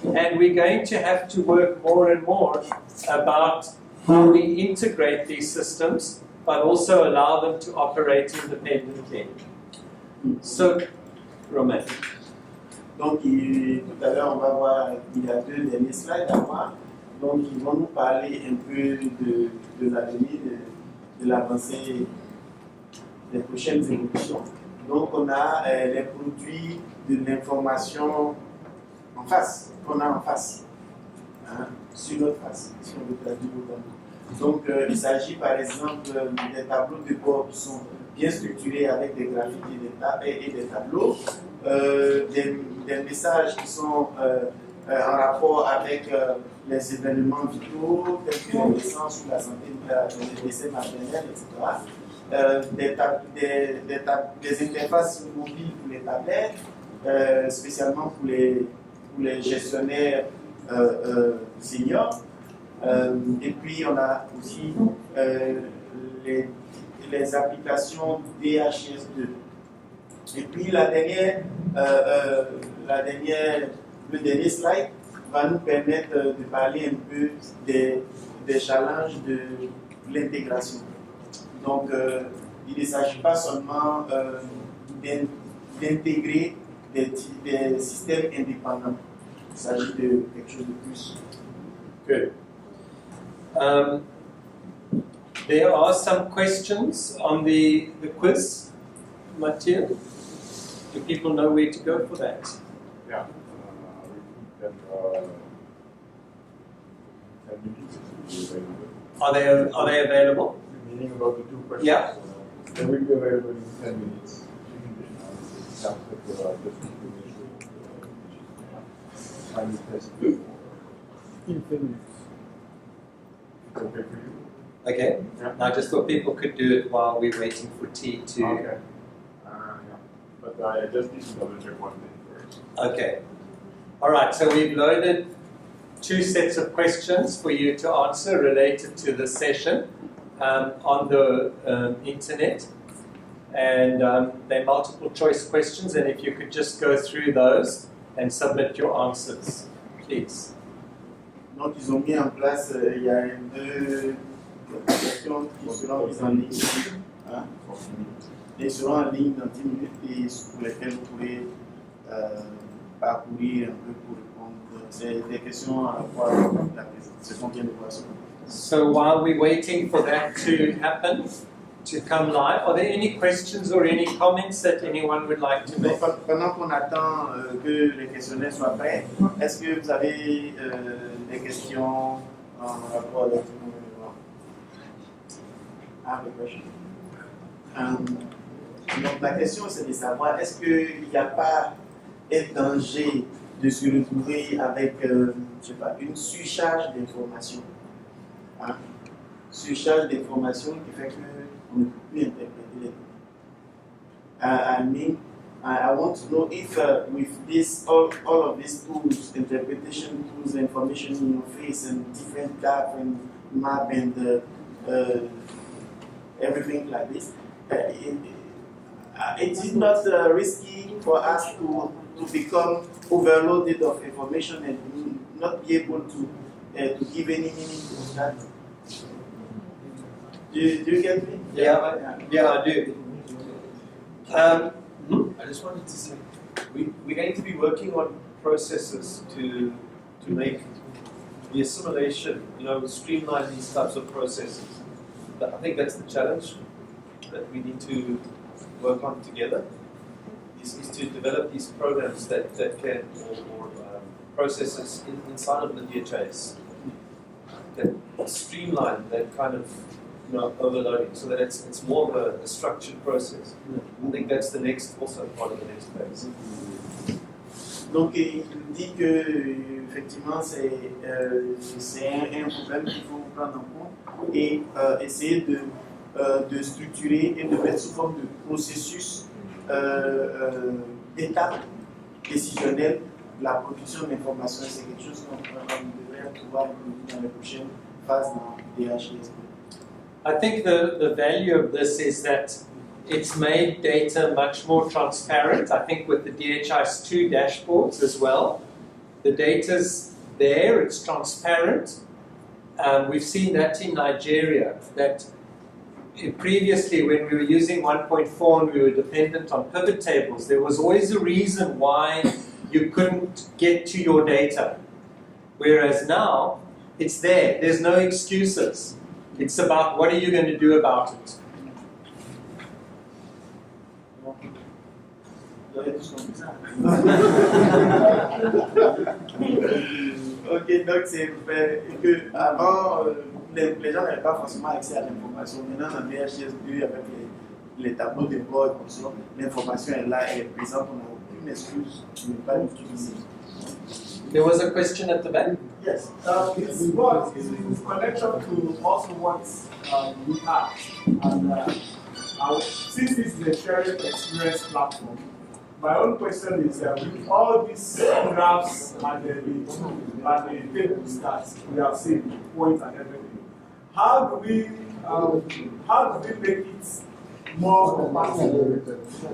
And we're going to have to work more and more about how we integrate these systems, but also allow them to operate independently. So, Romain. Donc, tout à l'heure, on va voir, il y a 2 derniers slides à voir. Donc, ils vont nous parler un peu de l'avenir, de l'avancée des prochaines évolutions. Donc, on a les produits de l'information en face, qu'on a en face, hein, sur notre face, si on veut traduire autrement. Donc, il s'agit par exemple des tableaux de bord qui sont bien structurés avec des graphiques et des tableaux, des messages qui sont en rapport avec les événements vitaux, tels que les naissances ou la santé, les décès maternels, etc. Des interfaces mobiles pour les tablettes, spécialement pour les gestionnaires seniors. Et puis on a aussi les applications DHIS 2. Et puis le dernier slide va nous permettre de parler un peu des challenges de l'intégration. Donc, il ne s'agit pas seulement d'intégrer des systèmes indépendants. Il s'agit de quelque chose de plus. Good. There are some questions on the quiz, Mathieu. Do people know where to go for that? Yeah. We can 10 minutes. Are they available? Meaning about the 2 questions. Yeah. They will be available in 10 minutes. In 10 minutes. It's okay for you? Okay. Yeah. I just thought people could do it while we're waiting for tea to. Okay. Yeah. But I just need to double check one thing first. Okay. All right. So we've loaded 2 sets of questions for you to answer related to the session on the internet. And they're multiple choice questions. And if you could just go through those and submit your answers, please. Donc, ils ont mis en place, il y a 2 questions qui seront mises en ligne ici. Hein? Ils seront en ligne dans 10 minutes et pour lesquelles vous pourrez parcourir un peu pour répondre. C'est des questions à la fois avec la session qui vient de passer. So while we're waiting for that to happen, to come live, are there any questions or any comments that anyone would like to make? Pendant qu'on attend que les questionnaires soient prêts, est-ce que vous avez des questions en rapport avec le gouvernement? I have a question. Donc la question c'est de savoir, est-ce qu'il n'y a pas un danger de se retrouver avec je sais pas, une surcharge d'informations, hein? Surcharge d'informations qui fait qu'on ne peut plus interpréter les données. I want to know if with this all of these tools, interpretation tools, information in your face and different graph and map and everything like this, it is not risky for us to become overloaded of information and not be able to give any meaning to that. Do you get me? Yeah, I do. I just wanted to say, we're going to be working on processes to make the assimilation, streamline these types of processes. But I think that's the challenge that we need to work on together, is to develop these programs that can, or processes inside of the DHIS that streamline that kind of overloading, so that it's more of a structured process. I think that's the next, also part of the next phase. Donc, il dit que effectivement c'est un problème qu'il faut prendre en compte et essayer de structurer et de mettre sous forme de processus d'étapes décisionnelles la production d'informations. C'est quelque chose qu'on devrait pouvoir inclure dans les prochaines phases dans DHIS. I think the value of this is that it's made data much more transparent. I think with the DHIS2 dashboards as well, the data's there, it's transparent. We've seen that in Nigeria, that previously when we were using 1.4 and we were dependent on pivot tables, there was always a reason why you couldn't get to your data. Whereas now, it's there, there's no excuses. It's about what are you going to do about it. Ok, donc c'est que avant les gens n'avaient pas forcément accès à l'information. Maintenant dans DHIS2 avec les tableaux de bord, l'information est là, elle est présente, on n'a aucune excuse de ne pas l'utiliser. There was a question at the back. Yes, it's in connection to also what we have. And since this is a shared experience platform, my own question is with all these graphs and the tables that we have seen, points and everything, how do we make it more compatible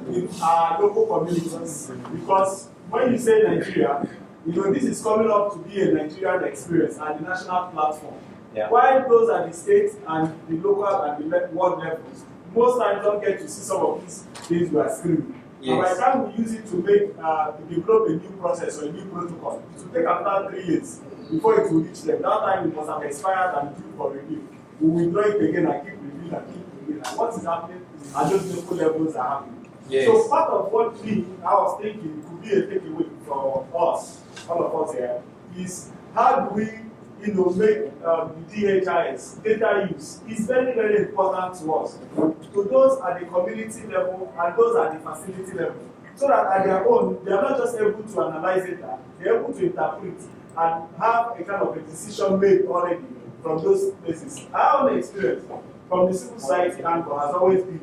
in our local communities? Because when you say Nigeria, this is coming up to be a Nigerian experience and the national platform. Yeah. While those are the states and the local and the world levels, most times don't get to see some of these things we are screaming. Yes. And by the time we use it to make to develop a new process or a new protocol, it will take after 3 years before it will reach them. That time it must have expired and due for review. We will withdraw it again and keep reviewing and keep reviewing. And what is happening at those local levels are happening. Yes. So part of what I was thinking could be a takeaway for us, all of us here, is how do we make the DHIS data use is very, very important to us. To those at the community level and those at the facility level. So that at their own, they are not just able to analyze data, they are able to interpret and have a kind of a decision made already from those places. Our own experience from the civil society angle has always been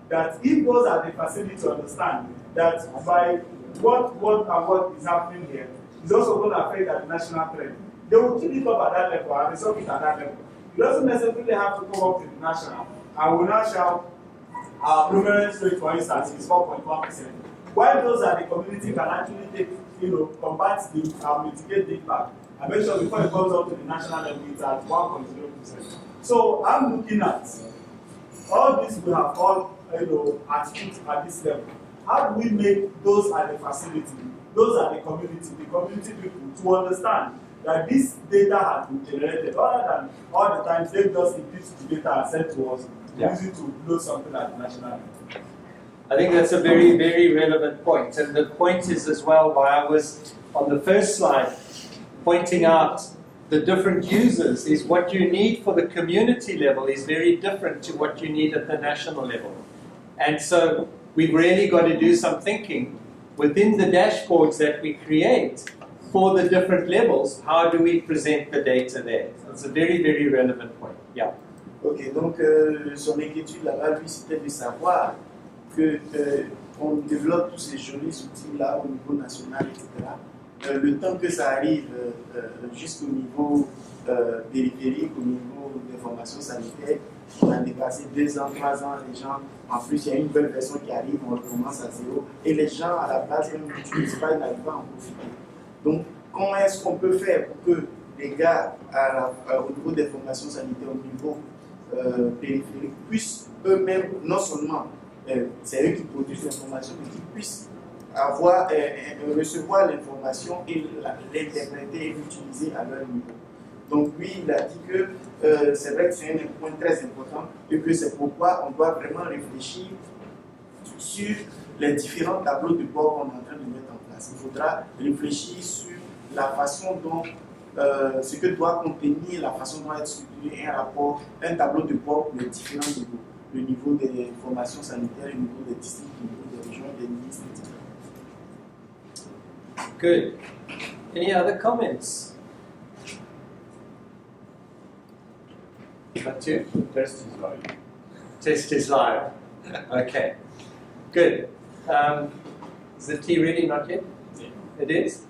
that if those at the facility to understand that by what is happening here is also going to affect the national trend, they will keep it up at that level and resolve it at that level. It doesn't necessarily have to come up to the national. I will now shout our prevalence rate, for instance, is 4.1%. While those at the community can actually take, combat the mitigate the impact. I make sure before it comes up to the national level, it's at 1.0%. So I'm looking at all this we have all at this level. How do we make those at the facility, those at the community people to understand that this data has been generated, other than all the times they just impute the data and sent to us, use it to load something at the national level. I think that's a very, very relevant point. And the point is as well why I was on the first slide pointing out the different users is what you need for the community level is very different to what you need at the national level. And so we've really got to do some thinking within the dashboards that we create for the different levels. How do we present the data there? So it's a very, very relevant point. Yeah. Ok, donc son inquiétude là-bas, lui, c'était de savoir que on développe tous ces jolis outils-là au niveau national, etc. Le temps que ça arrive jusqu'au niveau périphérique, au niveau d'information sanitaire, on a dépassé 2 ans, 3 ans, les gens, en plus il y a une nouvelle version qui arrive, on recommence à zéro, et les gens à la base même n'utilisent pas, ils n'arrivent pas à en profiter. Donc comment est-ce qu'on peut faire pour que les gars au niveau des formations sanitaires, au niveau périphérique, puissent eux-mêmes, non seulement c'est eux qui produisent l'information, mais qu'ils puissent recevoir l'information et l'interpréter et l'utiliser à leur niveau. Donc lui, il a dit que c'est vrai que c'est un point très important et que c'est pourquoi on doit vraiment réfléchir sur les différents tableaux de bord qu'on est en train de mettre en place. Il faudra réfléchir sur la façon dont ce que doit contenir, la façon dont être structuré un rapport, un tableau de bord pour les différents niveaux. Le niveau des formations sanitaires, le niveau des districts, le niveau des régions, des ministres, etc. Good. Any other comments? Not you? Test is live. Test is live. Okay. Good. Is the tea ready? Not yet? Yeah. It is?